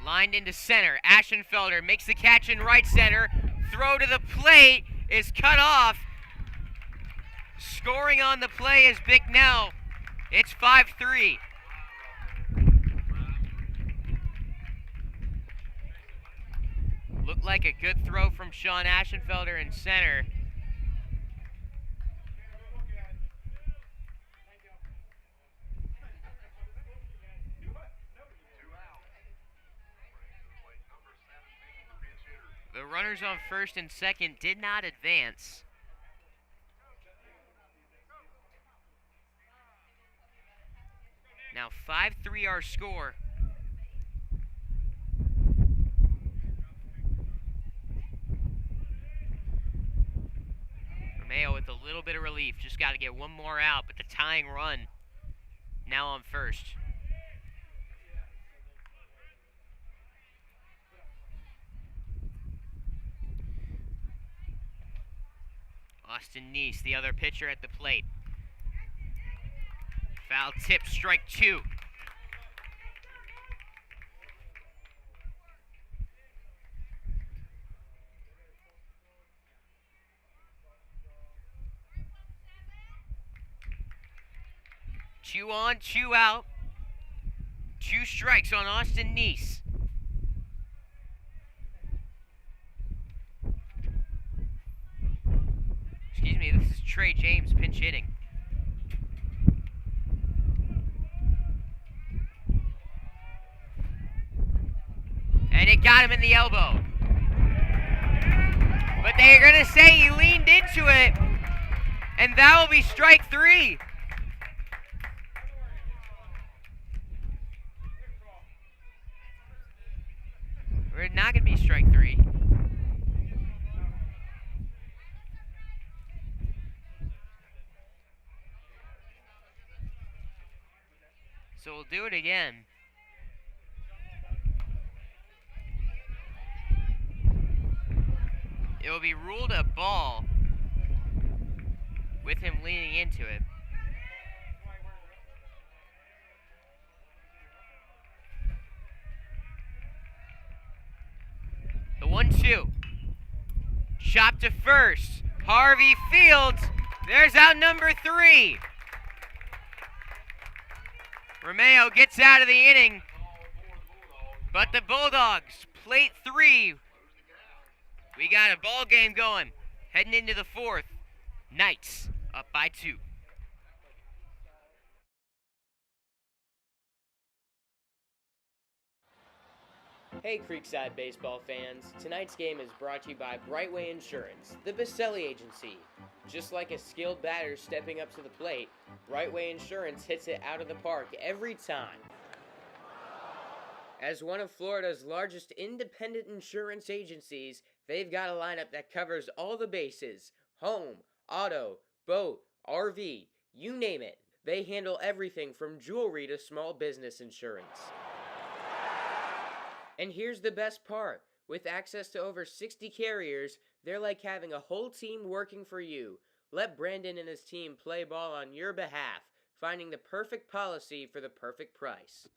S1: Lined into center. Ashenfelder makes the catch in right center. Throw to the plate is cut off. Scoring on the play is Bicknell. It's 5-3. Looked like a good throw from Sean Ashenfelder in center. The runners on first and second did not advance. Now 5-3 our score. Romeo with a little bit of relief. Just got to get one more out, but the tying run now on first. Austin Neese, the other pitcher at the plate. Foul tip, strike 2. Two on, 2 out. 2 strikes on Austin Neese. Excuse me, this is Trey James pinch hitting. And it got him in the elbow. But they're going to say he leaned into it. And that will be strike 3. We're not going to be strike 3. So we'll do it again. It will be ruled a ball with him leaning into it. The 1-2. Chop to first. Harvey Fields. There's out number 3. Romeo gets out of the inning, but the Bulldogs, plate 3. We got a ball game going, heading into the 4th. Knights up by 2.
S2: Hey Creekside baseball fans, tonight's game is brought to you by Brightway Insurance, the Baselli Agency. Just like a skilled batter stepping up to the plate, Brightway Insurance hits it out of the park every time. As one of Florida's largest independent insurance agencies, they've got a lineup that covers all the bases: home, auto, boat, RV, you name it. They handle everything from jewelry to small business insurance. And here's the best part. With access to over 60 carriers, they're like having a whole team working for you. Let Brandon and his team play ball on your behalf. finding the perfect policy for the perfect price.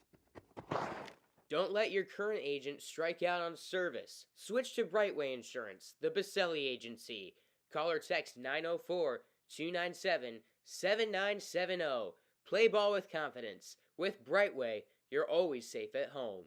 S2: Don't let your current agent strike out on service. Switch to Brightway Insurance, the Baselli Agency. Call or text 904-297-7970. Play ball with confidence. With Brightway, you're always safe at home.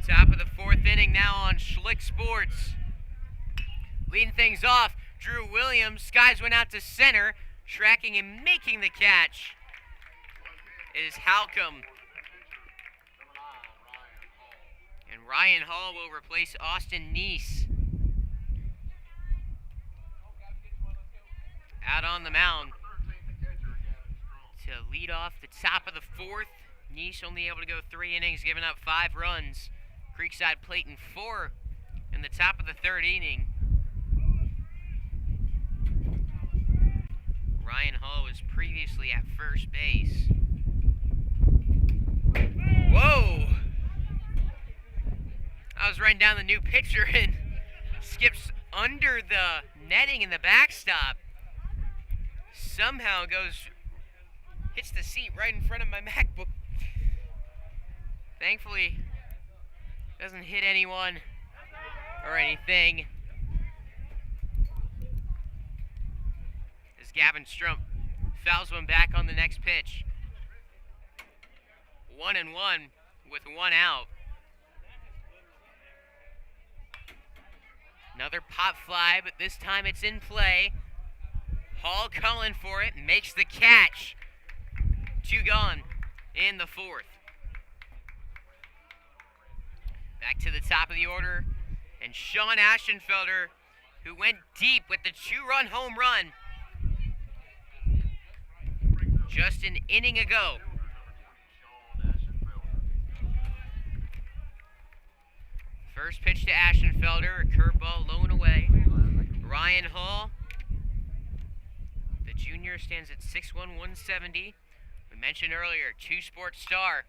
S1: Top of the fourth inning now on Schlick Sports. Leading things off, Drew Williams. Skies went out to center, tracking and making the catch is Halcomb. And Ryan Hall will replace Austin Neese. Out on the mound to lead off the top of the fourth. Neese only able to go 3 innings, giving up 5 runs. Creekside plating 4 in the top of the third inning. Ryan Hall was previously at first base. Whoa! I was writing down the new pitcher and skips under the netting in the backstop. Somehow hits the seat right in front of my MacBook. Thankfully, doesn't hit anyone or anything. As Gavin Strump fouls one back on the next pitch. 1-1 with 1 out. Another pop fly, but this time it's in play. Hall calling for it, makes the catch. 2 gone in the fourth. Back to the top of the order, and Sean Aschenfelder, who went deep with the 2-run home run just an inning ago. First pitch to Aschenfelder, a curveball low and away. Ryan Hall, the junior, stands at 6'1", 170. We mentioned earlier, 2-sport star.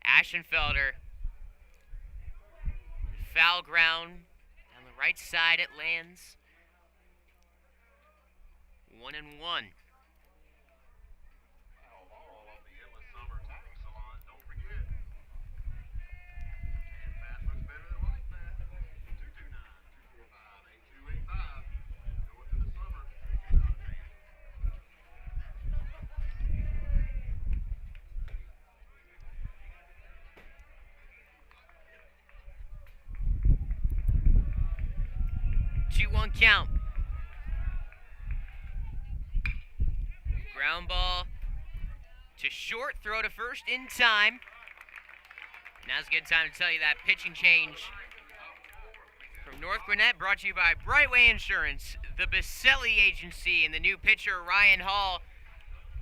S1: Aschenfelder, foul ground, down the right side it lands. 1-1. One count. Ground ball to short, throw to first in time. Now's a good time to tell you that pitching change from North Gwinnett, brought to you by Brightway Insurance, the Baselli Agency, and the new pitcher Ryan Hall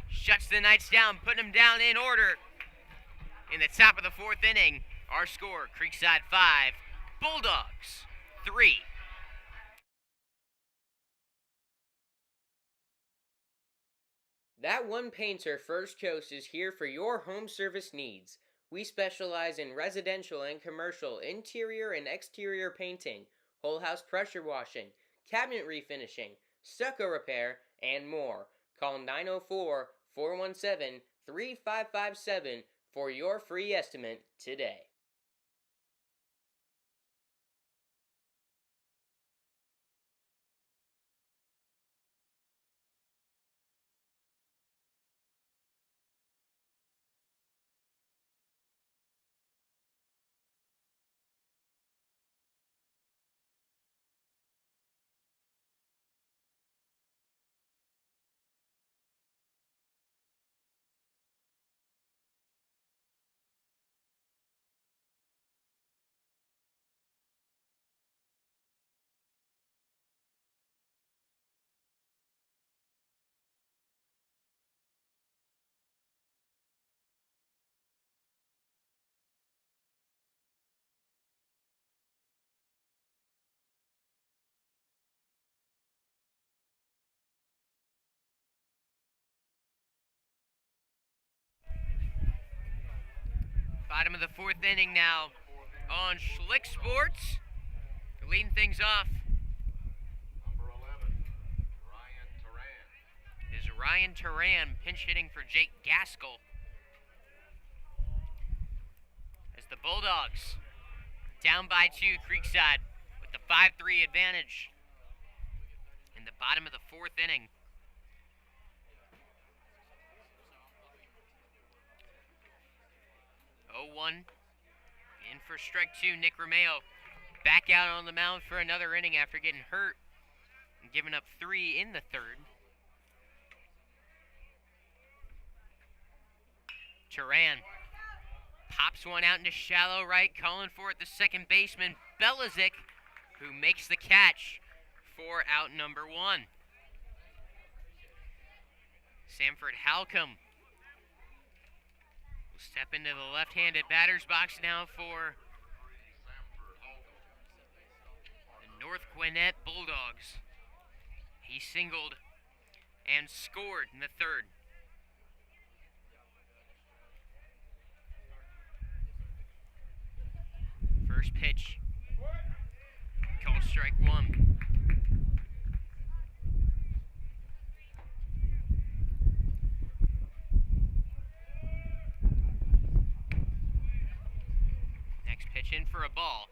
S1: shuts the Knights down, putting them down in order in the top of the fourth inning. Our score, Creekside 5, Bulldogs 3.
S2: That One Painter First Coast is here for your home service needs. We specialize in residential and commercial interior and exterior painting, whole house pressure washing, cabinet refinishing, stucco repair, and more. Call 904-417-3557 for your free estimate today.
S1: Bottom of the fourth inning now on Schlick Sports. Leading things off
S3: Number 11, Ryan Turan.
S1: is Ryan Turan, pinch hitting for Jake Gaskell. As the Bulldogs down by 2, Creekside with the 5-3 advantage in the bottom of the fourth inning. Oh, 1 in for strike 2. Nick Romeo back out on the mound for another inning after getting hurt and giving up 3 in the third. Turan pops one out into shallow right, calling for it the second baseman, Belizik, who makes the catch for out number 1. Sanford Halcomb will step into the left-handed batter's box now for the North Gwinnett Bulldogs. He singled and scored in the third. First pitch, called strike 1. Next pitch in for a ball.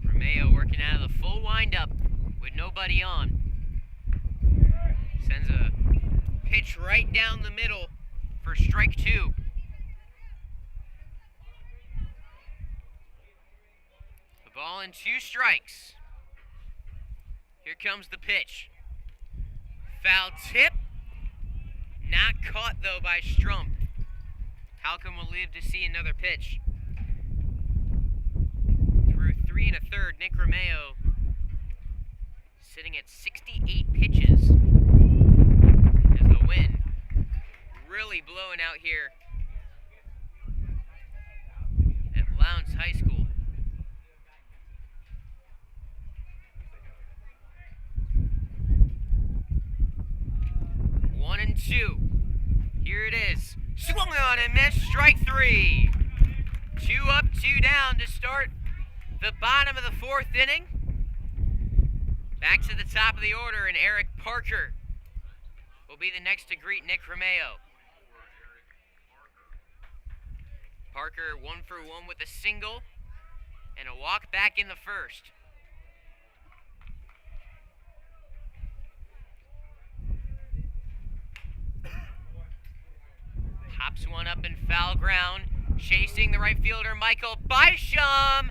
S1: Romeo working out of the full windup with nobody on. Sends a pitch right down the middle for strike 2. The ball and 2 strikes. Here comes the pitch. Foul tip. Not caught though by Strump. Halcomb will live to see another pitch. Through 3 1/3, Nick Romeo sitting at 68 pitches as the wind really blowing out here at Lowndes High School. 1-2. Here it is. Swung on and missed. Strike 3. 2 up, 2 down to start the bottom of the fourth inning. Back to the top of the order, and Eric Parker will be the next to greet Nick Romeo. Parker 1 for 1 with a single and a walk back in the first. Pops one up in foul ground. Chasing the right fielder, Michael Bysham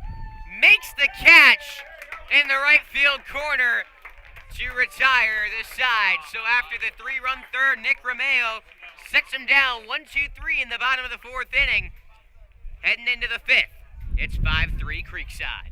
S1: makes the catch in the right field corner to retire the side. So after the 3-run third, Nick Romeo sets him down 1-2-3 in the bottom of the fourth inning. Heading into the fifth, it's 5-3 Creekside.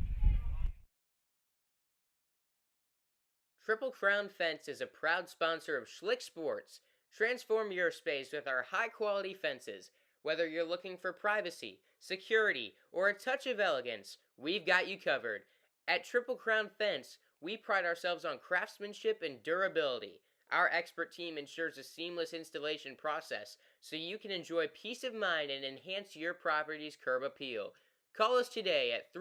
S2: Triple Crown Fence is a proud sponsor of Schlick Sports. Transform your space with our high-quality fences. Whether you're looking for privacy, security, or a touch of elegance, we've got you covered. At Triple Crown Fence, we pride ourselves on craftsmanship and durability. Our expert team ensures a seamless installation process so you can enjoy peace of mind and enhance your property's curb appeal. Call us today at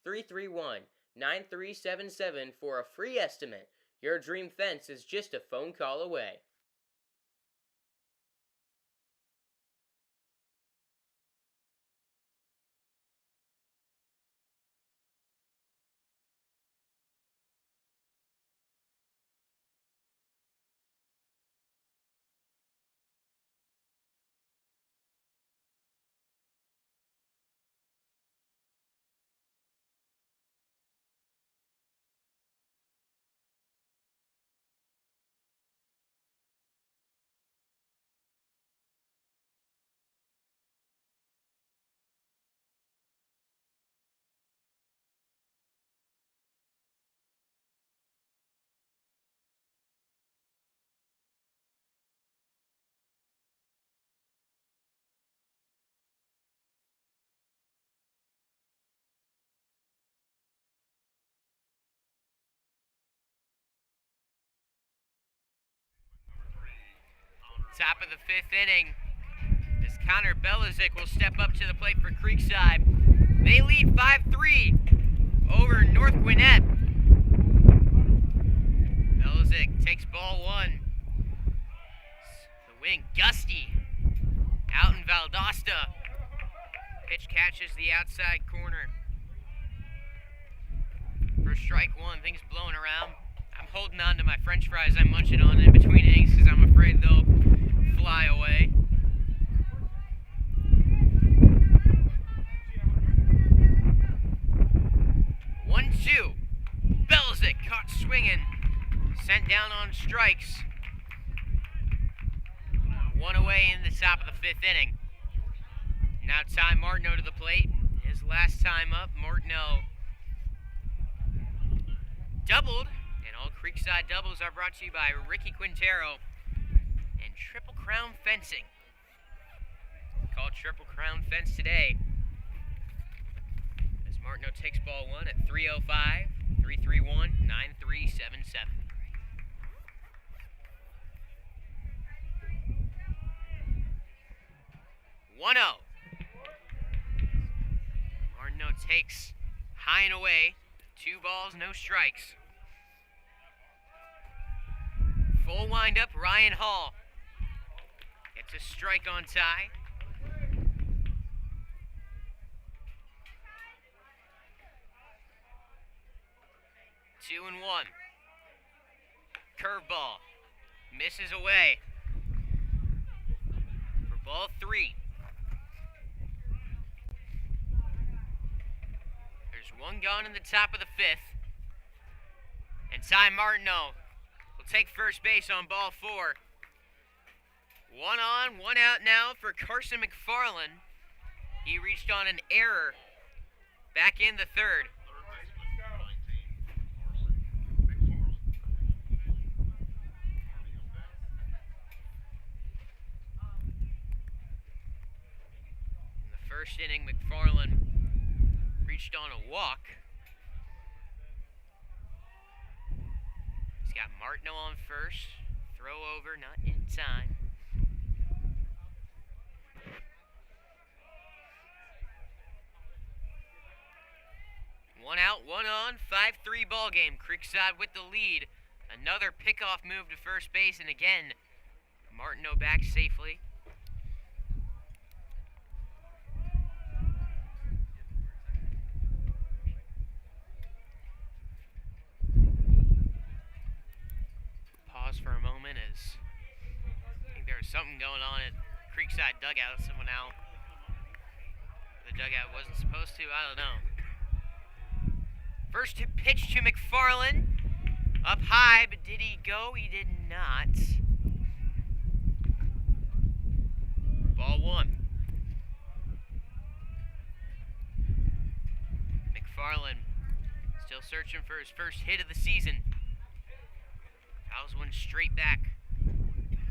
S2: 305-331-9377 for a free estimate. Your dream fence is just a phone call away.
S1: Top of the 5th inning, as Connor Belizik will step up to the plate for Creekside. They lead 5-3 over North Gwinnett. Belizik takes ball 1. The wind gusty out in Valdosta. Pitch catches the outside corner. For strike 1, things blowing around. I'm holding on to my french fries I'm munching on in between innings because I'm afraid they'll fly away. One, two. Belizik caught swinging. Sent down on strikes. 1 away in the top of the 5th inning. Now Ty Martineau to the plate. His last time up, Martineau doubled. And all Creekside doubles are brought to you by Ricky Quintero and Triple Crown Fencing. Call Triple Crown Fence today. As Martineau takes ball 1 at 3:05-331-9377. 1-0. Martineau takes high and away. 2 balls, no strikes. Full windup, Ryan Hall gets a strike on Ty. Two and 1. Curveball misses away for ball 3. There's 1 gone in the top of the 5th. And Ty Martineau will take first base on ball 4. 1 on, 1 out now for Carson McFarland. He reached on an error back in the 3rd. In the first inning, McFarland reached on a walk. He's got Martineau on first. Throw over, not in time. One out, 1 on, 5-3 ball game. Creekside with the lead. Another pickoff move to first base, and again, Martineau back safely. Pause for a moment as I think there was something going on at Creekside dugout. Someone out. The dugout wasn't supposed to. I don't know. First pitch to McFarland. Up high, but did he go? He did not. Ball 1. McFarland still searching for his first hit of the season. Fouls one straight back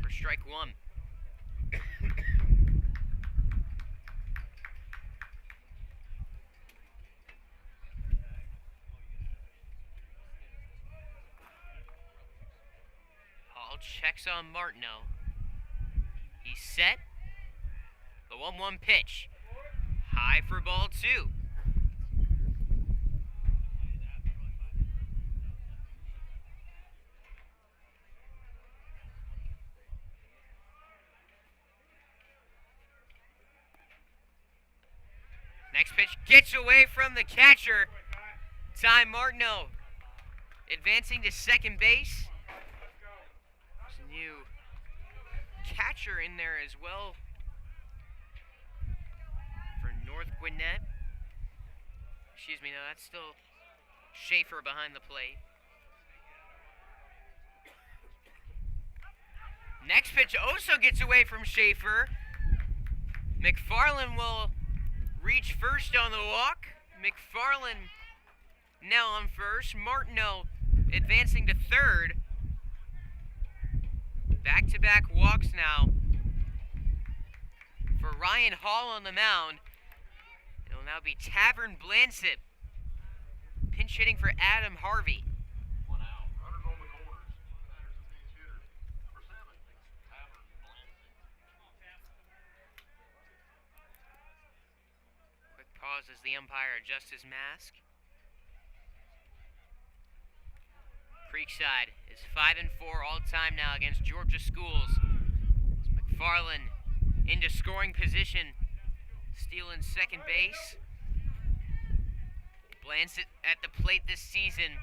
S1: for strike 1. Hall checks on Martineau. He's set. The 1-1 pitch. High for ball 2. Next pitch gets away from the catcher. Ty Martineau advancing to second base. There's a new catcher in there as well for North Gwinnett. Excuse me, no, that's still Schaefer behind the plate. Next pitch also gets away from Schaefer. McFarland will reach first on the walk. McFarland now on first. Martineau advancing to third. Back-to-back walks now for Ryan Hall on the mound. It will now be Tavern Blansett pinch hitting for Adam Harvey.
S3: 1 out. Runners on the corners. Batters and pinch hitter. Number 7, Tavern Blansett.
S1: pause as the umpire adjusts his mask. Creekside is 5-4 all-time now against Georgia Schools. It's McFarland into scoring position, stealing second base. Blansett at the plate this season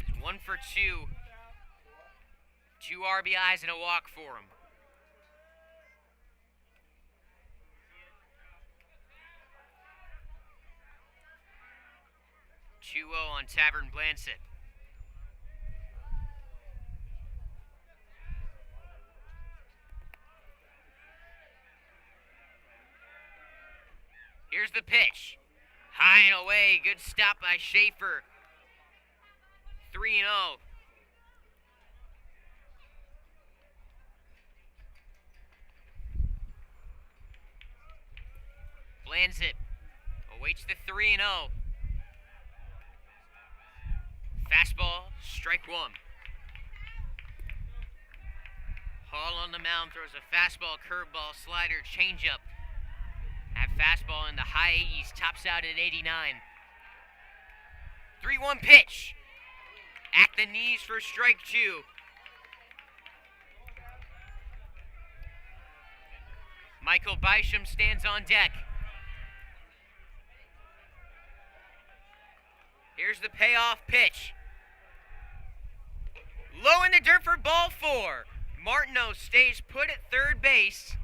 S1: is 1 for 2. 2 RBIs and a walk for him. 2-0 on Tavern Blansett. Here's the pitch. High and away. Good stop by Schaefer. 3-0. Blansett awaits the 3-0. Fastball, strike one. Hall on the mound throws a fastball, curveball, slider, changeup. That fastball in the high 80s, tops out at 89. 3-1 pitch. At the knees for strike two. Michael Bysham stands on deck. Here's the payoff pitch. Low in the dirt for ball four. Martineau stays put at third base.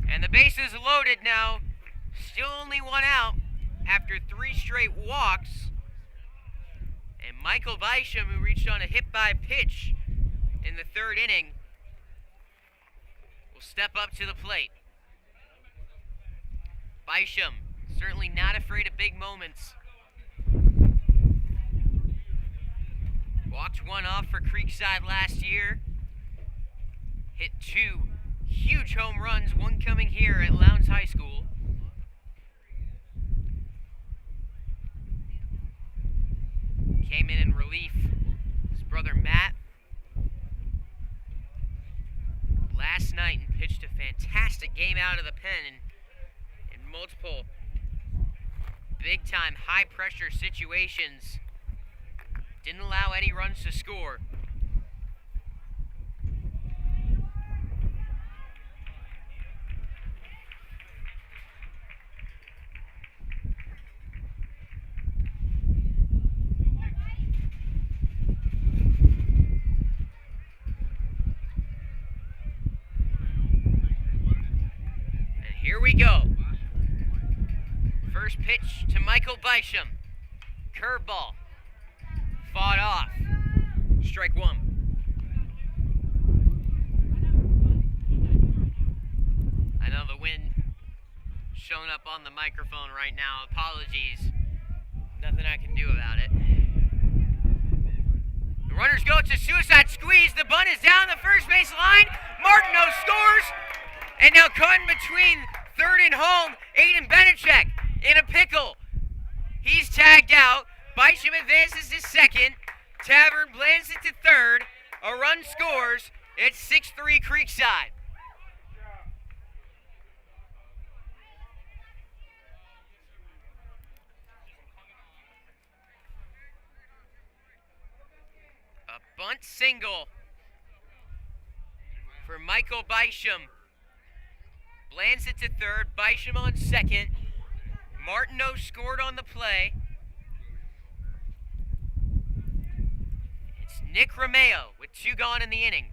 S1: And the base is loaded now. Still only one out after 3 straight walks. And Michael Bysham, who reached on a hit-by pitch in the 3rd inning, will step up to the plate. Bysham, certainly not afraid of big moments. Walked one off for Creekside last year. Hit 2 huge home runs, one coming here at Lowndes High School. Came in relief. His brother Matt. Last night and pitched a fantastic game out of the pen in multiple big-time, high-pressure situations. Didn't allow any runs to score. And here we go. First pitch to Michael Bysham. Curveball. Fought off. Strike one. I know the wind showing up on the microphone right now. Apologies. Nothing I can do about it. The runners go to suicide squeeze. The bunt is down the first base line. Martineau scores. And now caught in between third and home. Aiden Benechek in a pickle. He's tagged out. Bysham advances to second. Tavern Blansett to third. A run scores. It's 6-3 Creekside. A bunt single for Michael Bysham. Blansett to third. Bysham on second. Martineau scored on the play. Nick Romeo with 2 gone in the inning.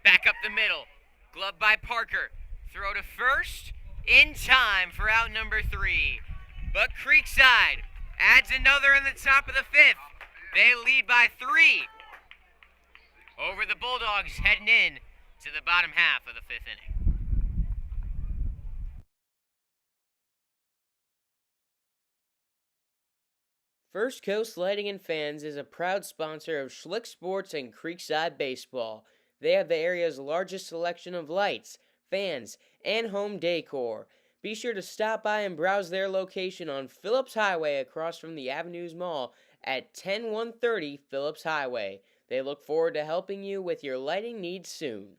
S1: Back up the middle. Glove by Parker. Throw to first. In time for out number 3. But Creekside adds another in the top of the 5th. They lead by 3. Over the Bulldogs heading in to the bottom half of the 5th inning.
S2: First Coast Lighting and Fans is a proud sponsor of Schlick Sports and Creekside Baseball. They have the area's largest selection of lights, fans, and home decor. Be sure to stop by and browse their location on Phillips Highway across from the Avenues Mall at 10130 Phillips Highway. They look forward to helping you with your lighting needs soon.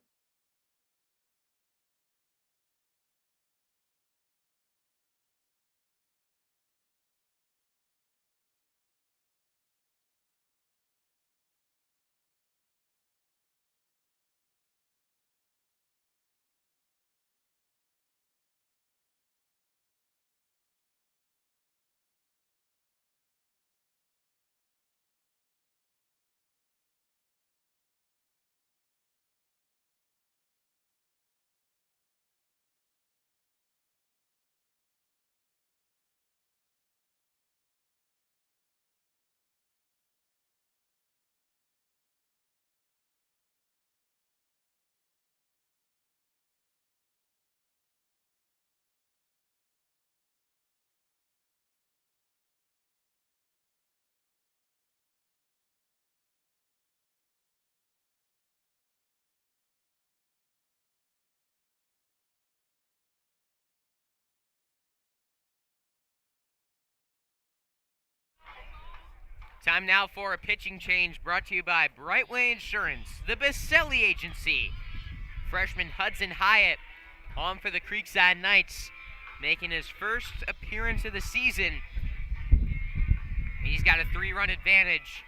S1: Time now for a pitching change brought to you by Brightway Insurance, the Baselli Agency. Freshman Hudson Hyatt on for the Creekside Knights, making his first appearance of the season. He's got a 3-run advantage.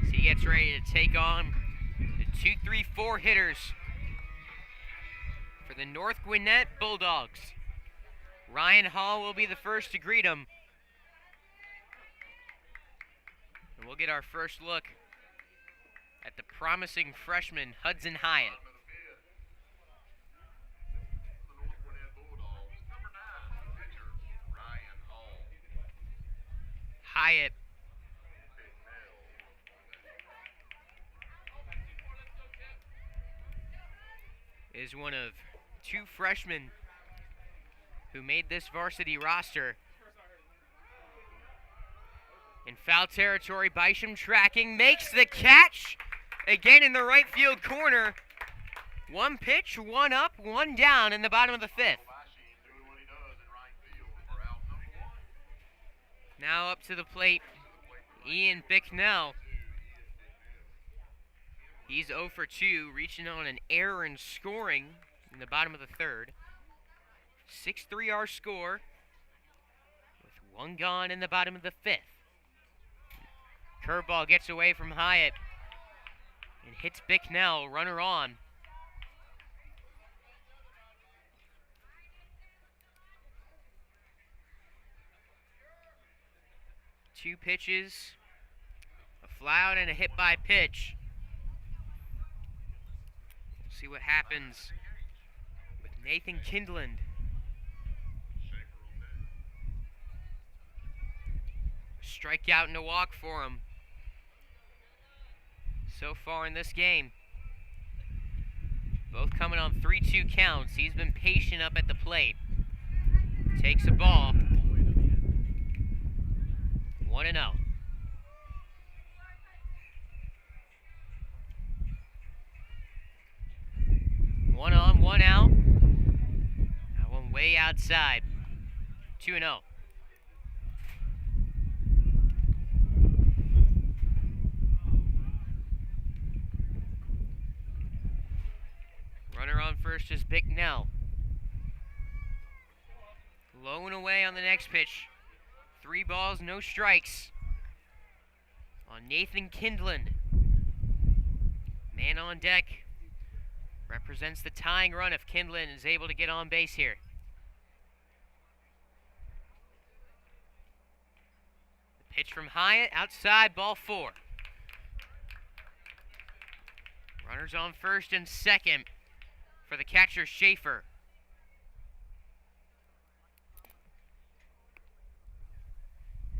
S1: So he gets ready to take on the 2-3-4 hitters for the North Gwinnett Bulldogs. Ryan Hall will be the first to greet him. And we'll get our first look at the promising freshman Hudson Hyatt.
S3: The North Gwinnett Bulldogs, number 9, pitcher Ryan Hall.
S1: Hyatt is one of 2 freshmen who made this varsity roster. In foul territory, Bisham tracking, makes the catch. Again in the right field corner. 1 pitch, 1 up, 1 down in the bottom of the 5th.
S3: Doing what he does in right field for out number 1.
S1: Now up to the plate, Ian Bicknell. He's 0 for 2, reaching on an error in scoring in the bottom of the 3rd. 6-3 our score, with 1 gone in the bottom of the 5th. Curveball gets away from Hyatt and hits Bicknell, runner on. Two pitches, a fly out and a hit by pitch. See what happens with Nathan Kindland. Strikeout and a walk for him so far in this game. Both coming on 3-2 counts. He's been patient up at the plate. Takes a ball. 1-0. One on, 1 out. That one way outside. 2-0. Runner on first is Bicknell. Low and away on the next pitch. 3 balls, no strikes. On Nathan Kindland. Man on deck. Represents the tying run if Kindland is able to get on base here. The pitch from Hyatt, outside, ball 4. Runners on first and second for the catcher, Schaefer.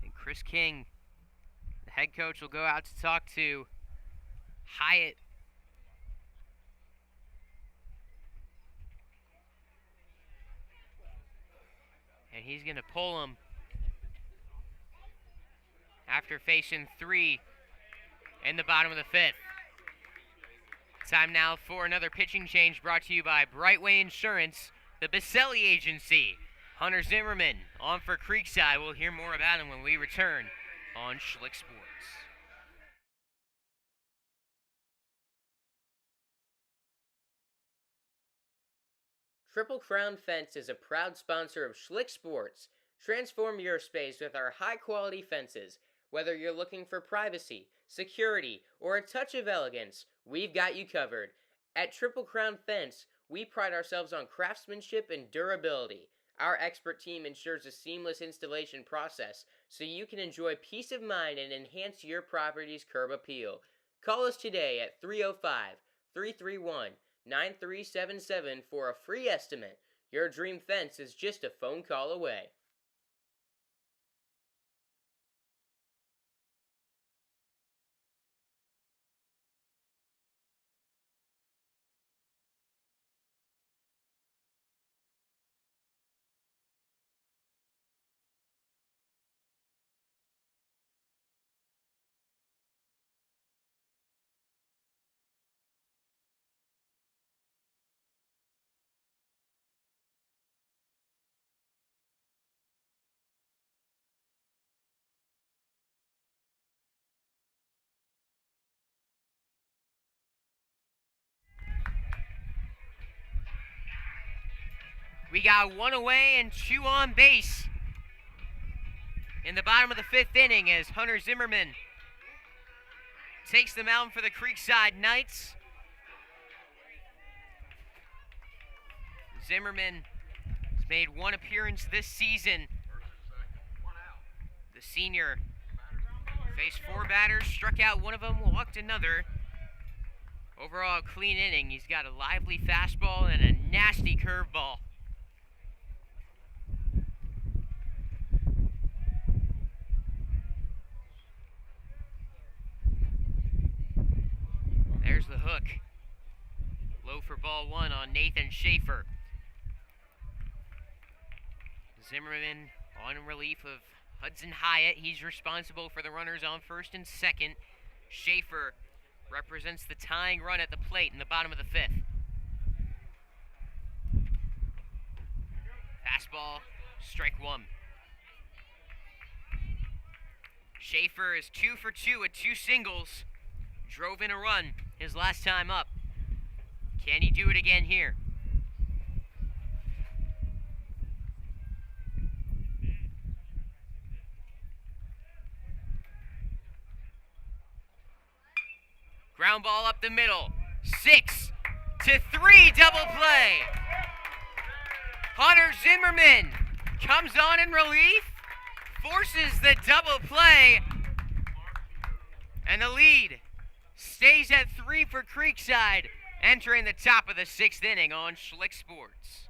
S1: And Chris King, the head coach, will go out to talk to Hyatt. And he's going to pull him after facing 3 in the bottom of the 5th. Time now for another pitching change brought to you by Brightway Insurance, the Baselli Agency. Hunter Zimmerman on for Creekside. We'll hear more about him when we return on Schlick Sports.
S2: Triple Crown Fence is a proud sponsor of Schlick Sports. Transform your space with our high-quality fences. Whether you're looking for privacy, security, or a touch of elegance, we've got you covered. At Triple Crown Fence, we pride ourselves on craftsmanship and durability. Our expert team ensures a seamless installation process so you can enjoy peace of mind and enhance your property's curb appeal. Call us today at 305-331-9377 for a free estimate. Your dream fence is just a phone call away.
S1: We got one away and two on base in the bottom of the fifth inning as Hunter Zimmerman takes the mound for the Creekside Knights. Zimmerman has made one appearance this season. The senior faced four batters, struck out one of them, walked another. Overall, clean inning. He's got a lively fastball and a nasty curveball. There's the hook. Low for ball one on Nathan Schaefer. Zimmerman on relief of Hudson Hyatt. He's responsible for the runners on first and second. Schaefer represents the tying run at the plate in the bottom of the fifth. Fastball, strike one. Schaefer is 2 for 2 with two singles. Drove in a run his last time up. Can he do it again here? Ground ball up the middle. 6-3 double play. Hunter Zimmerman comes on in relief, forces the double play, and the lead stays at 3 for Creekside, entering the top of the sixth inning on Schlick Sports.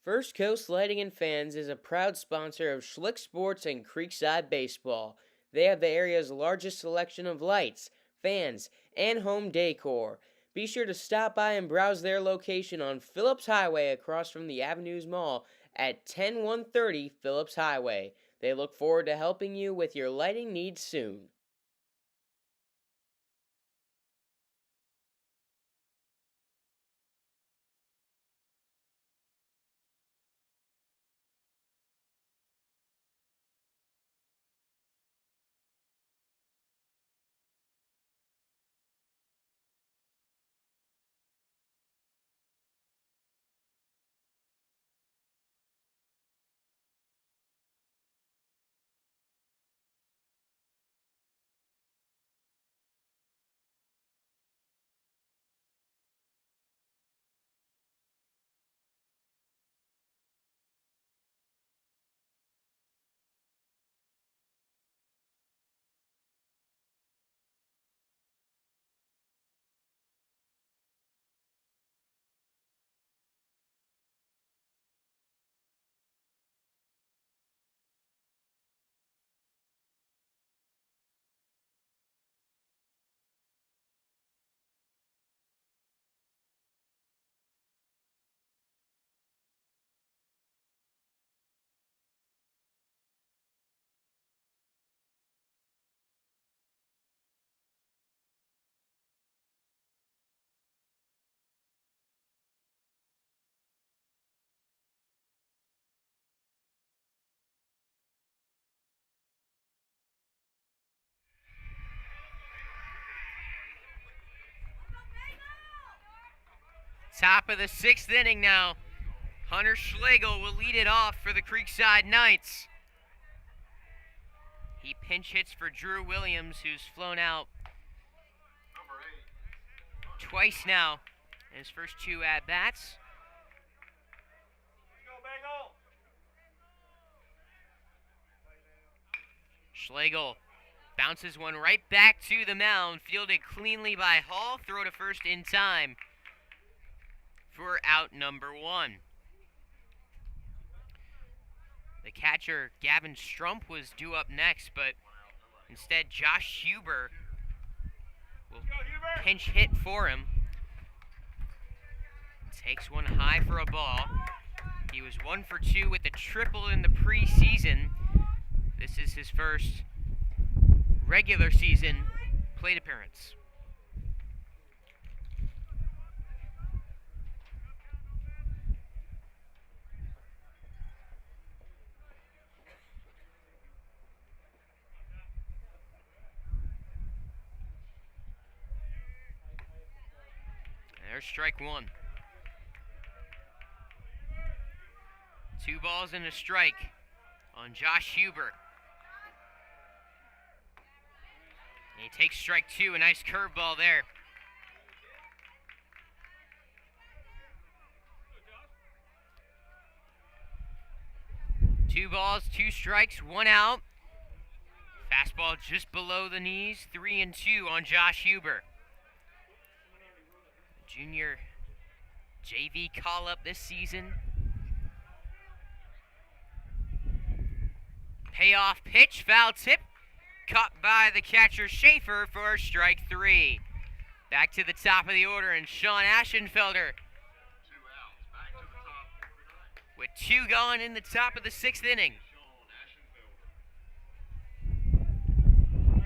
S2: First Coast Lighting and Fans is a proud sponsor of Schlick Sports and Creekside Baseball. They have the area's largest selection of lights, fans, and home decor. Be sure to stop by and browse their location on Phillips Highway across from the Avenues Mall at 10130 Phillips Highway. They look forward to helping you with your lighting needs soon.
S1: Top of the 6th inning now. Hunter Schlegel will lead it off for the Creekside Knights. He pinch hits for Drew Williams, who's flown out
S3: Number 8.
S1: twice now in his first 2 at-bats. Schlegel bounces one right back to the mound, fielded cleanly by Hall, throw to first in time for out number 1. The catcher, Gavin Strump, was due up next, but instead Josh Huber will pinch hit for him. Takes one high for a ball. He was 1 for 2 with the triple in the preseason. This is his first regular season plate appearance. There's strike 1. 2 balls and a strike on Josh Huber. And he takes strike 2, a nice curveball there. Two balls, 2 strikes, 1 out. Fastball just below the knees, 3-2 on Josh Huber. Junior JV call-up this season. Payoff pitch, foul tip, caught by the catcher Schaefer for strike 3. Back to the top of the order, and Sean Aschenfelder
S3: 2 outs. Back to the top.
S1: with 2 gone in the top of the 6th inning.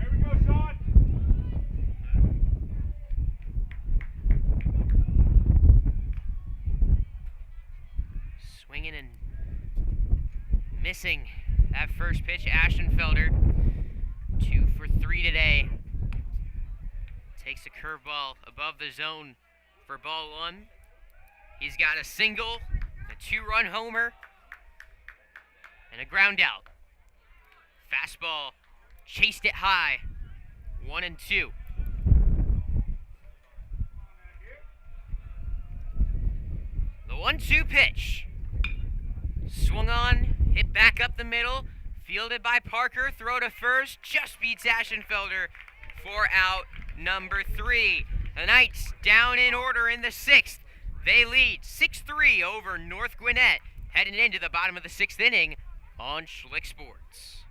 S3: Here we go, Sean.
S1: Swinging and missing that first pitch, Aschenfelder. 2 for 3 today. Takes a curveball above the zone for ball 1. He's got a single, a 2-run homer, and a ground out. Fastball chased it high, 1-2. The 1-2 pitch. Swung on, hit back up the middle, fielded by Parker, throw to first, just beats Aschenfelder for out number 3. The Knights down in order in the 6th. They lead 6-3 over North Gwinnett, heading into the bottom of the 6th inning on Schlick Sports.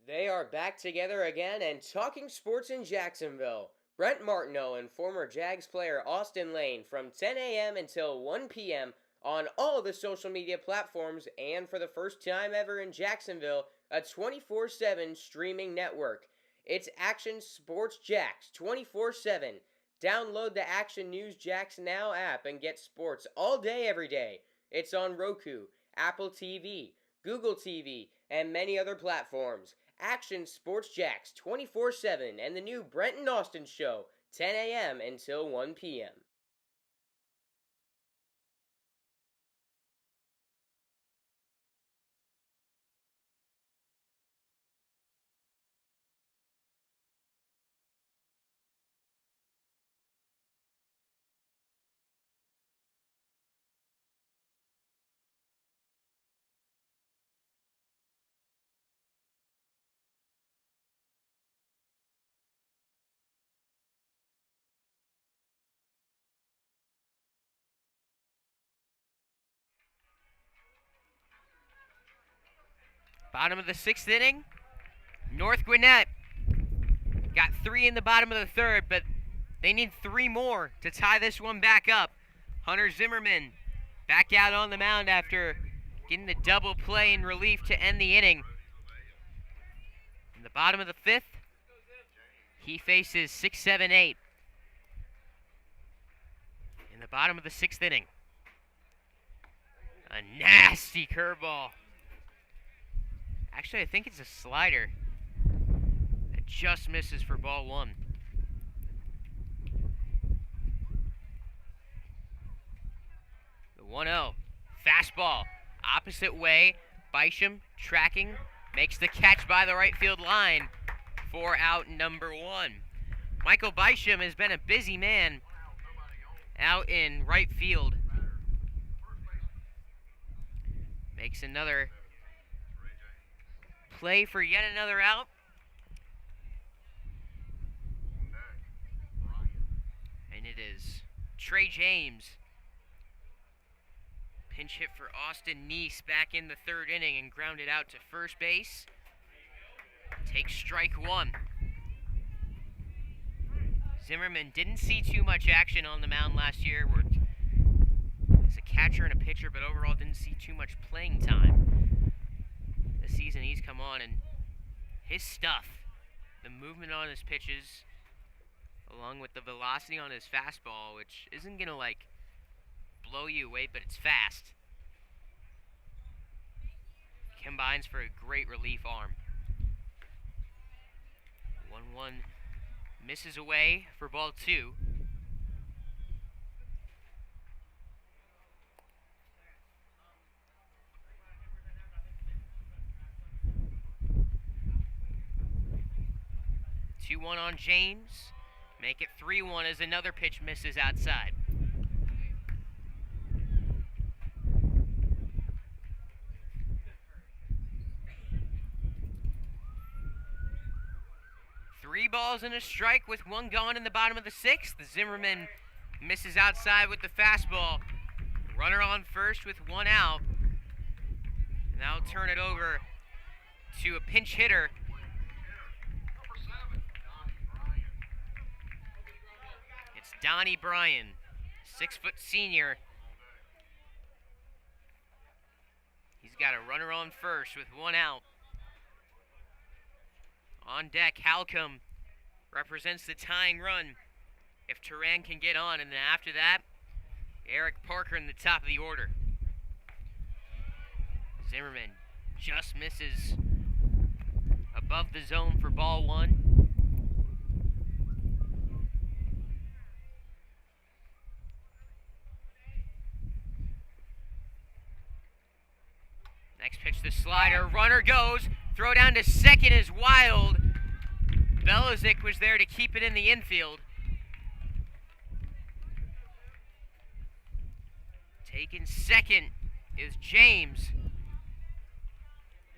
S2: They are back together again and talking sports in Jacksonville. Brent Martineau and former Jags player Austin Lane from 10 a.m. until 1 p.m. on all the social media platforms, and for the first time ever in Jacksonville, a 24/7 streaming network. It's Action Sports Jacks 24/7. Download the Action News Jacks Now app and get sports all day, every day. It's on Roku, Apple TV, Google TV, and many other platforms. Action Sports Jacks 24/7 and the new Brent and Austin Show, 10 a.m. until 1 p.m.
S1: Bottom of the 6th inning. North Gwinnett got 3 in the bottom of the 3rd, but they need 3 more to tie this one back up. Hunter Zimmerman back out on the mound after getting the double play in relief to end the inning. In the bottom of the 5th, he faces 6, 7, 8. In the bottom of the 6th inning. A nasty curveball. Actually, I think it's a slider. That just misses for ball 1. The 1-0. Fastball. Opposite way. Bisham tracking. Makes the catch by the right field line for out number 1. Michael Bisham has been a busy man out in right field. Makes another play for yet another out. And it is Trey James. Pinch hit for Austin Neese back in the 3rd inning and grounded out to first base. Takes strike 1. Zimmerman didn't see too much action on the mound last year. Worked as a catcher and a pitcher, but overall didn't see too much playing time. This season he's come on, and his stuff, the movement on his pitches, along with the velocity on his fastball, which isn't going to, like, blow you away, but it's fast, combines for a great relief arm. 1-1 misses away for ball 2. Two-one on James. Make it 3-1 as another pitch misses outside. Three balls and a strike with one gone in the bottom of the 6th. Zimmerman misses outside with the fastball. Runner on first with one out. And that'll turn it over to a pinch hitter. It's Donnie Bryan, 6-foot senior. He's got a runner on first with one out. On deck, Halcomb represents the tying run if Turan can get on. And then after that, Eric Parker in the top of the order. Zimmerman just misses above the zone for ball 1. Next pitch, the slider. Runner goes. Throw down to second is wild. Belichick was there to keep it in the infield. Taking second is James.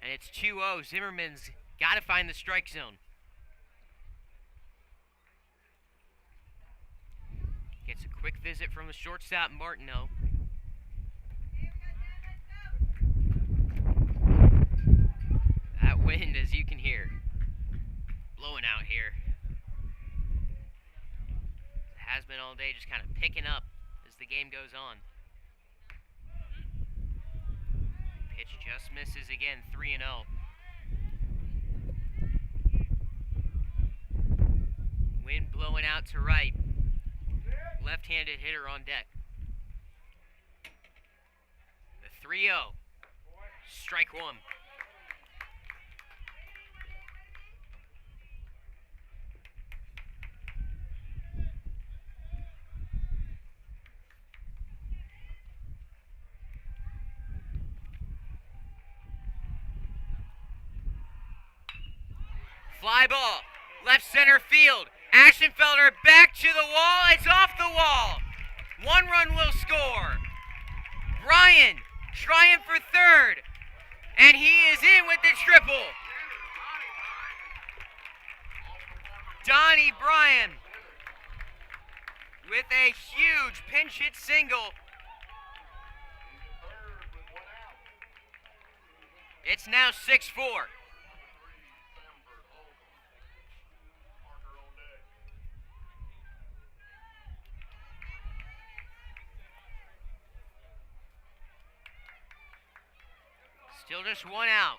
S1: And it's 2-0. Zimmerman's got to find the strike zone. Gets a quick visit from the shortstop, Martineau. That wind, as you can hear, blowing out here. It has been all day, just kind of picking up as the game goes on. Pitch just misses again, 3-0. Wind blowing out to right. Left-handed hitter on deck. The 3-0. Strike 1. Fly ball, left center field. Ashenfelder back to the wall. It's off the wall. 1 run will score. Bryan trying for third. And he is in with the triple. Donnie Bryan with a huge pinch hit single. It's now 6-4. Still just one out.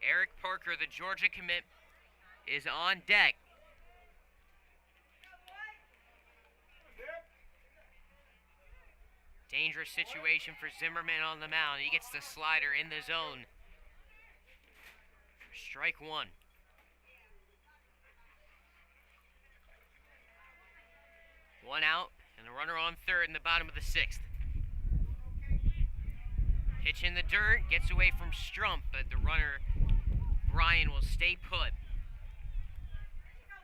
S1: Eric Parker, the Georgia commit, is on deck. Dangerous situation for Zimmerman on the mound. He gets the slider in the zone Strike one. One out, and a runner on third in the bottom of the sixth. Pitch in the dirt, gets away from Strump, but the runner, Brian, will stay put.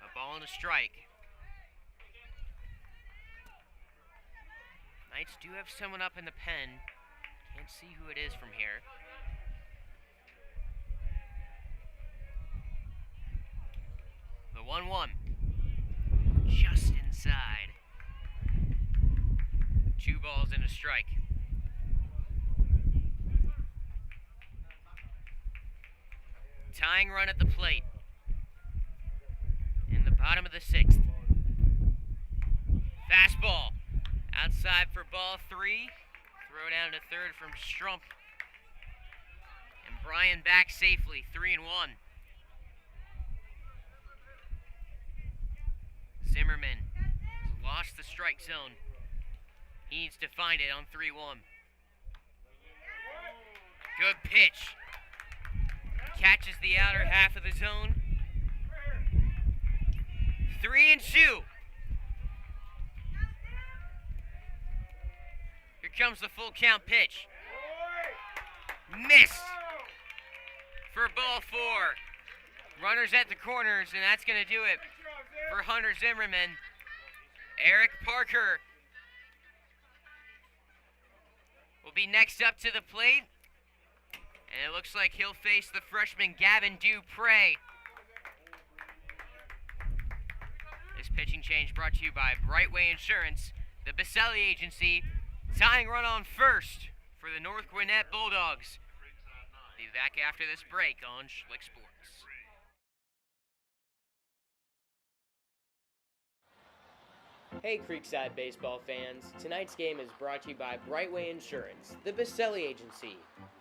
S1: A ball and a strike. Knights do have someone up in the pen. Can't see who it is from here. The 1-1. Just inside. 2 balls and a strike. Tying run at the plate. In the bottom of the sixth. Fastball. Outside for ball 3. Throw down to third from Strump. And Brian back safely, 3-1. Zimmerman has lost the strike zone. He needs to find it on 3-1. Good pitch. Catches the outer half of the zone. 3-2. Here comes the full count pitch. Missed for ball 4. Runners at the corners, and that's going to do it for Hunter Zimmerman. Eric Parker will be next up to the plate. And it looks like he'll face the freshman Gavin Dupre. This pitching change brought to you by Brightway Insurance, the Baselli Agency, tying run on first for the North Gwinnett Bulldogs. Be back after this break on Schlick Sports.
S2: Hey Creekside baseball fans, tonight's game is brought to you by Brightway Insurance, the Baselli Agency.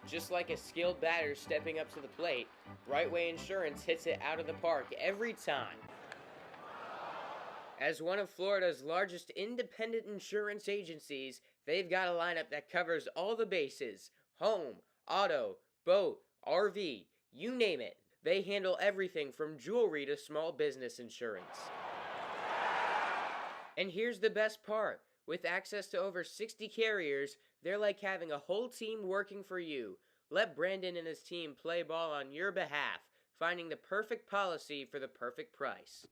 S2: Just like a skilled batter stepping up to the plate, Brightway Insurance hits it out of the park every time. As one of Florida's largest independent insurance agencies, they've got a lineup that covers all the bases: home, auto, boat, RV, you name it. They handle everything from jewelry to small business insurance. And here's the best part. With access to over 60 carriers, they're like having a whole team working for you. Let Brandon and his team play ball on your behalf, finding the perfect policy for the perfect price.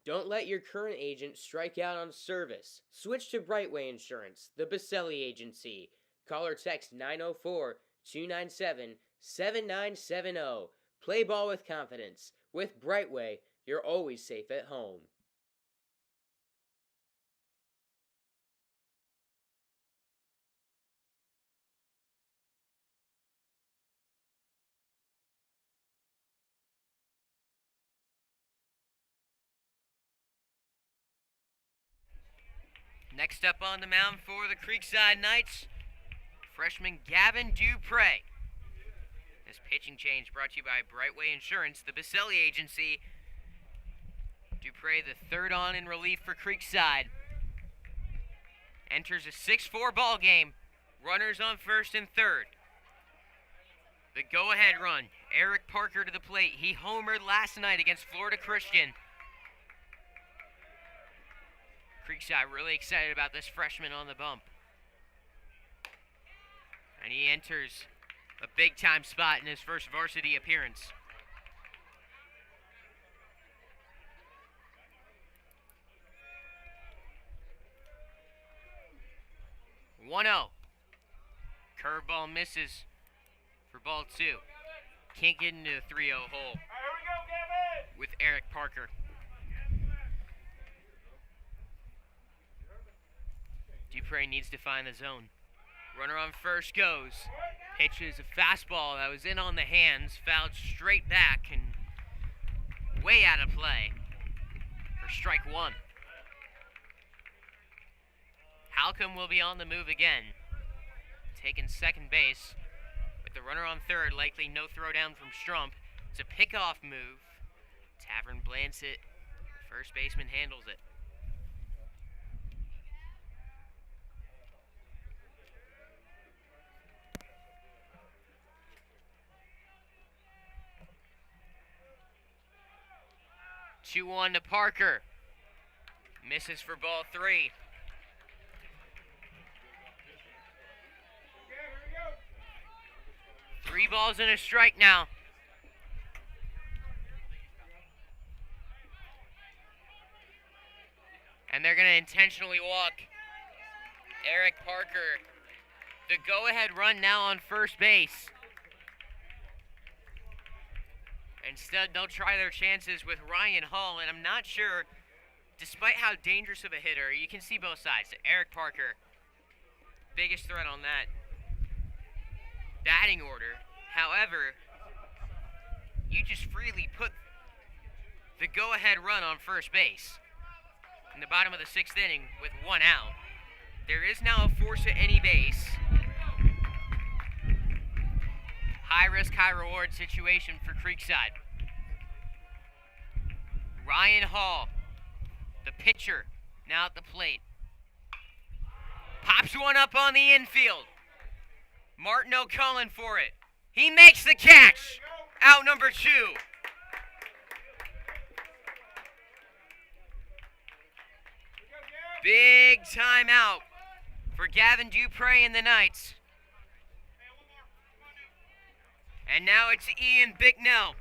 S2: Don't let your current agent strike out on service. Switch to Brightway Insurance, the Baselli Agency. Call or text 904-297-7970. Play ball with confidence. With Brightway, you're always safe at home.
S1: Next up on the mound for the Creekside Knights, freshman Gavin Dupre. This pitching change brought to you by Brightway Insurance, the Baselli Agency. Dupre, the third on in relief for Creekside. Enters a 6-4 ball game. Runners on first and third. The go-ahead run. Eric Parker to the plate. He homered last night against Florida Christian. Creekside really excited about this freshman on the bump. And he enters a big-time spot in his first varsity appearance. One 0. Curveball misses for ball 2. Can't get into the 3-0 hole with Eric Parker. Dupre needs to find the zone. Runner on first goes. Pitches a fastball that was in on the hands, fouled straight back and way out of play for strike 1. Halcomb will be on the move again, taking second base with the runner on third, likely no throw down from Strump. It's a pickoff move. Tavern blants it. The first baseman handles it. 2-1 to Parker. Misses for ball 3. Three balls and a strike now. And they're going to intentionally walk Eric Parker. The go-ahead run now on first base. Instead, they'll try their chances with Ryan Hall, and I'm not sure, despite how dangerous of a hitter, you can see both sides. Eric Parker, biggest threat on that batting order. However, you just freely put the go-ahead run on first base in the bottom of the 6th inning with 1 out. There is now a force at any base. High risk, high reward situation for Creekside. Ryan Hall, the pitcher, now at the plate. Pops one up on the infield. Martineau calling for it. He makes the catch. Out number 2. Big timeout for Gavin Dupre and the Knights. And now it's Ian Bicknell.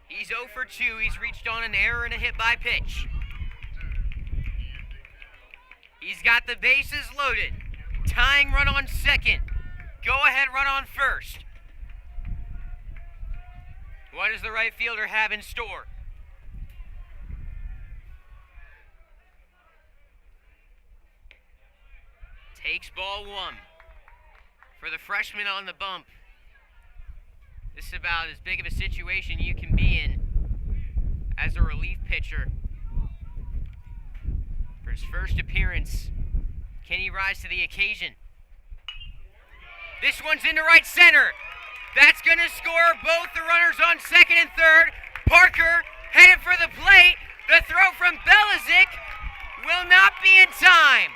S1: He's 0 for 2. He's reached on an error and a hit by pitch. He's got the bases loaded. Tying run on second. Go ahead run on first. What does the right fielder have in store? Takes ball 1. For the freshman on the bump, this is about as big of a situation you can be in as a relief pitcher. For his first appearance, can he rise to the occasion? This one's into right center. That's going to score both the runners on second and third. Parker headed for the plate. The throw from Belizik will not be in time.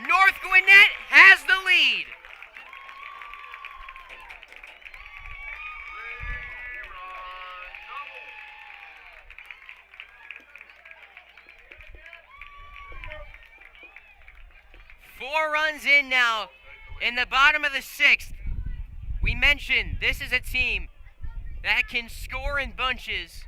S1: North Gwinnett has the lead. Four runs in now in the bottom of the 6th. We mentioned this is a team that can score in bunches.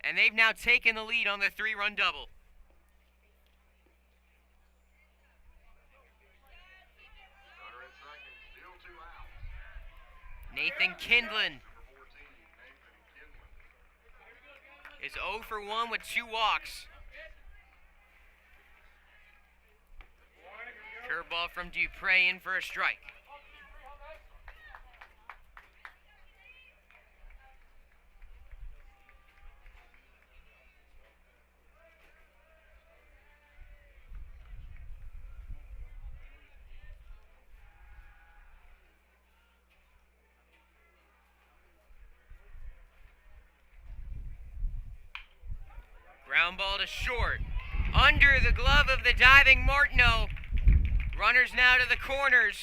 S1: And they've now taken the lead on the 3-run double. Nathan Kindlin is 0 for 1 with 2 walks. Curveball from Dupre in for a strike. Ground ball to short. Under the glove of the diving Martineau. Runners now to the corners.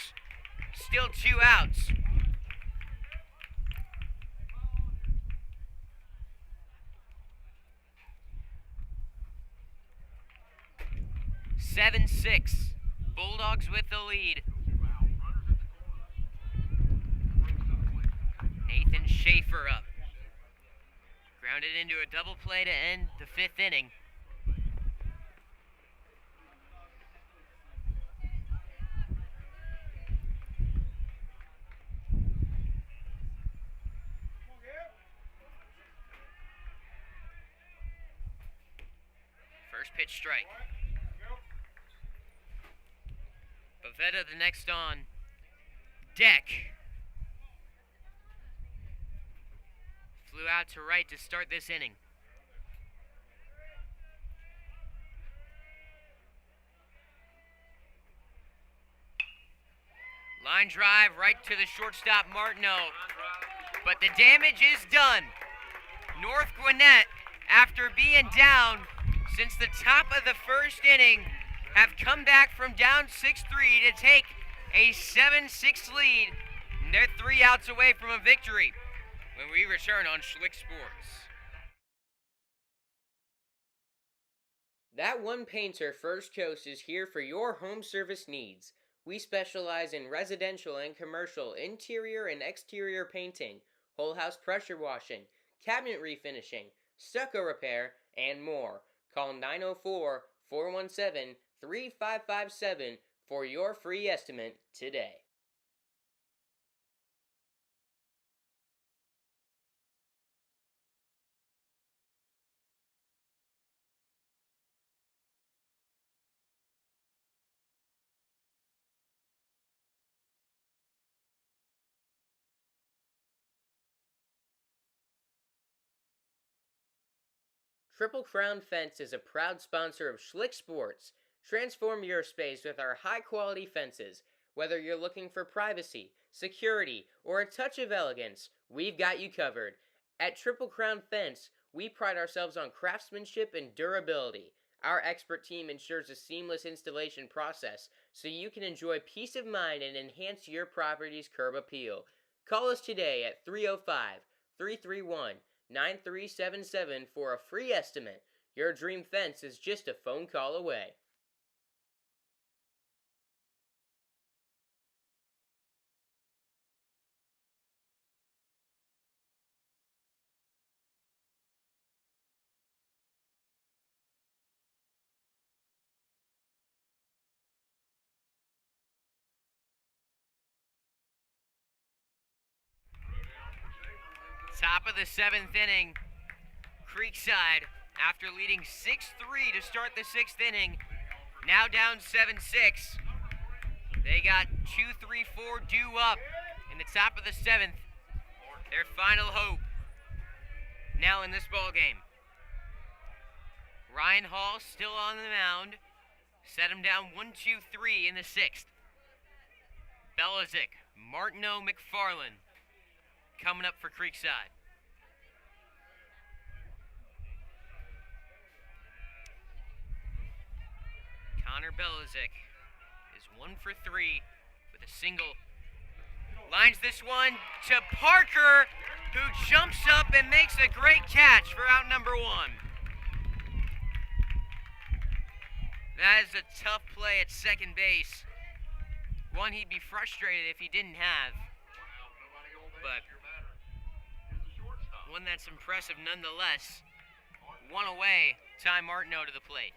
S1: Still 2 outs. Seven, 6. Bulldogs with the lead. Nathan Schaefer up. Grounded into a double play to end the 5th inning. First pitch strike. Bavetta the next on deck. Flew out to right to start this inning. Line drive right to the shortstop Martineau. But the damage is done. North Gwinnett, after being down since the top of the 1st inning, have come back from down 6-3 to take a 7-6 lead. And they're 3 outs away from a victory when we return on Schlick Sports.
S2: That One Painter First Coast is here for your home service needs. We specialize in residential and commercial interior and exterior painting, whole house pressure washing, cabinet refinishing, stucco repair, and more. Call 904-417-3557 for your free estimate today. Triple Crown Fence is a proud sponsor of Schlick Sports. Transform your space with our high-quality fences. Whether you're looking for privacy, security, or a touch of elegance, we've got you covered. At Triple Crown Fence, we pride ourselves on craftsmanship and durability. Our expert team ensures a seamless installation process so you can enjoy peace of mind and enhance your property's curb appeal. Call us today at 305-331-9377 for a free estimate. Your dream fence is just a phone call away.
S1: Top of the 7th inning, Creekside, after leading 6-3 to start the 6th inning, now down 7-6. They got 2-3-4 due up in the top of the 7th. Their final hope now in this ball game. Ryan Hall still on the mound. Set him down 1-2-3 in the 6th. Belichick, Martineau, McFarland coming up for Creekside. Connor Belichick is 1 for 3 with a single. Lines this one to Parker, who jumps up and makes a great catch for out number 1. That is a tough play at second base. One he'd be frustrated if he didn't have, but one that's impressive nonetheless. One away, Ty Martineau to the plate.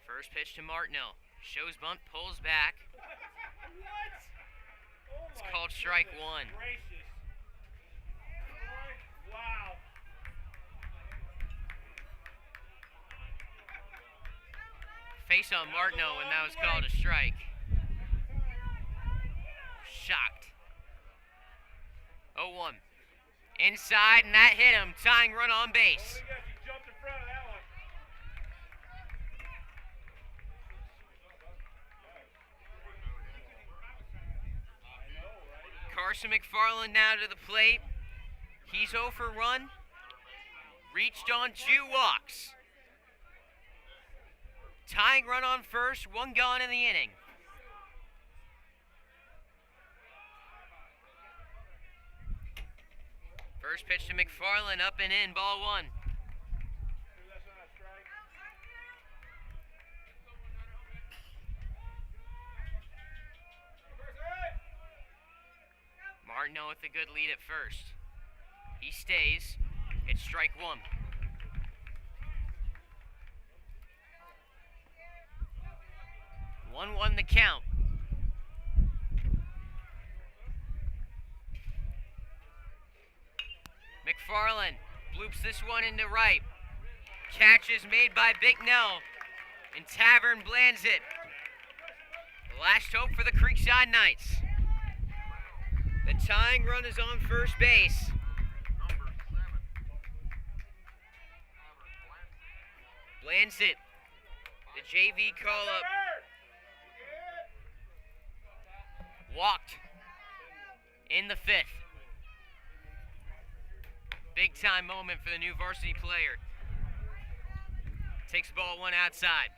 S1: First pitch to Martineau. Shows bunt, pulls back. It's called strike 1.
S4: Wow.
S1: Face on Martineau, and that was called a strike. Shocked. 0-1. Inside, and that hit him. Tying run on base. Carson McFarland now to the plate. He's 0 for 1. Reached on 2 walks. Tying run on first, 1 gone in the inning. First pitch to McFarland, up and in, ball 1. Martineau with a good lead at first. He stays. It's strike 1. 1-1 the count. McFarland bloops this one into right. Catch is made by Bicknell, and Tavern blands it. The last hope for the Creekside Knights. The tying run is on first base. Blands it. The JV call-up. Walked in the 5th. Big time moment for the new varsity player. Takes the ball one outside.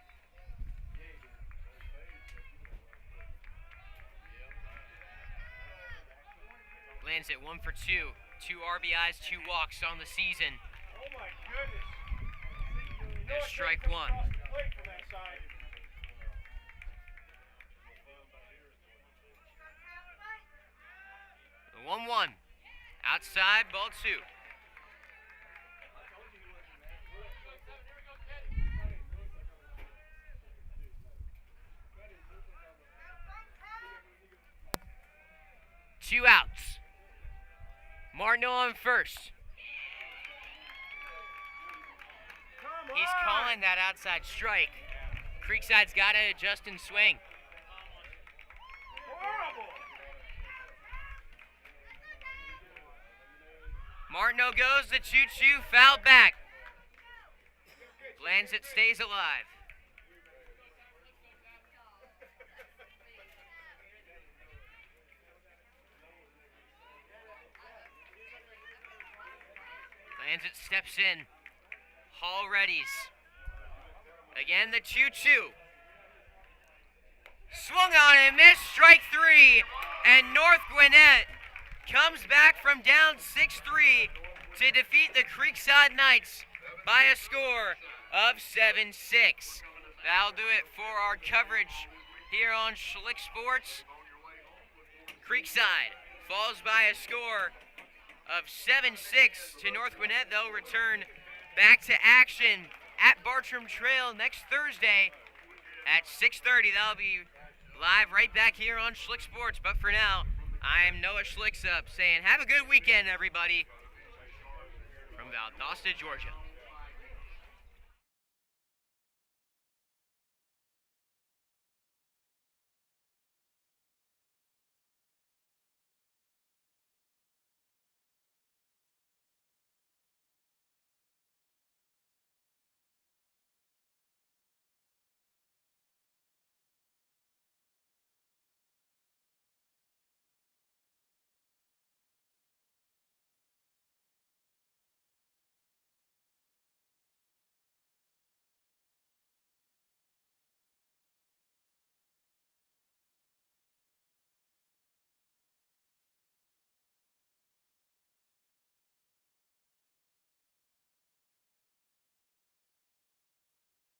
S1: Lands it 1 for 2. 2 RBIs, 2 walks on the season.
S3: Oh my goodness.
S1: There's strike one. 1-1. Outside, ball 2. Two outs. Martineau on first. He's calling that outside strike. Creekside's got to adjust and swing. Martineau goes, the choo-choo, foul back. Lands it, stays alive. Lands it, steps in. Hall readies. Again, the choo-choo. Swung on and missed, strike 3. And North Gwinnett comes back from down 6-3 to defeat the Creekside Knights by a score of 7-6. That'll do it for our coverage here on Schlick Sports. Creekside falls by a score of 7-6 to North Gwinnett. They'll return back to action at Bartram Trail next Thursday at 6:30. That'll be live right back here on Schlick Sports. But for now, I'm Noah Schlicksup saying have a good weekend, everybody, from Valdosta, Georgia.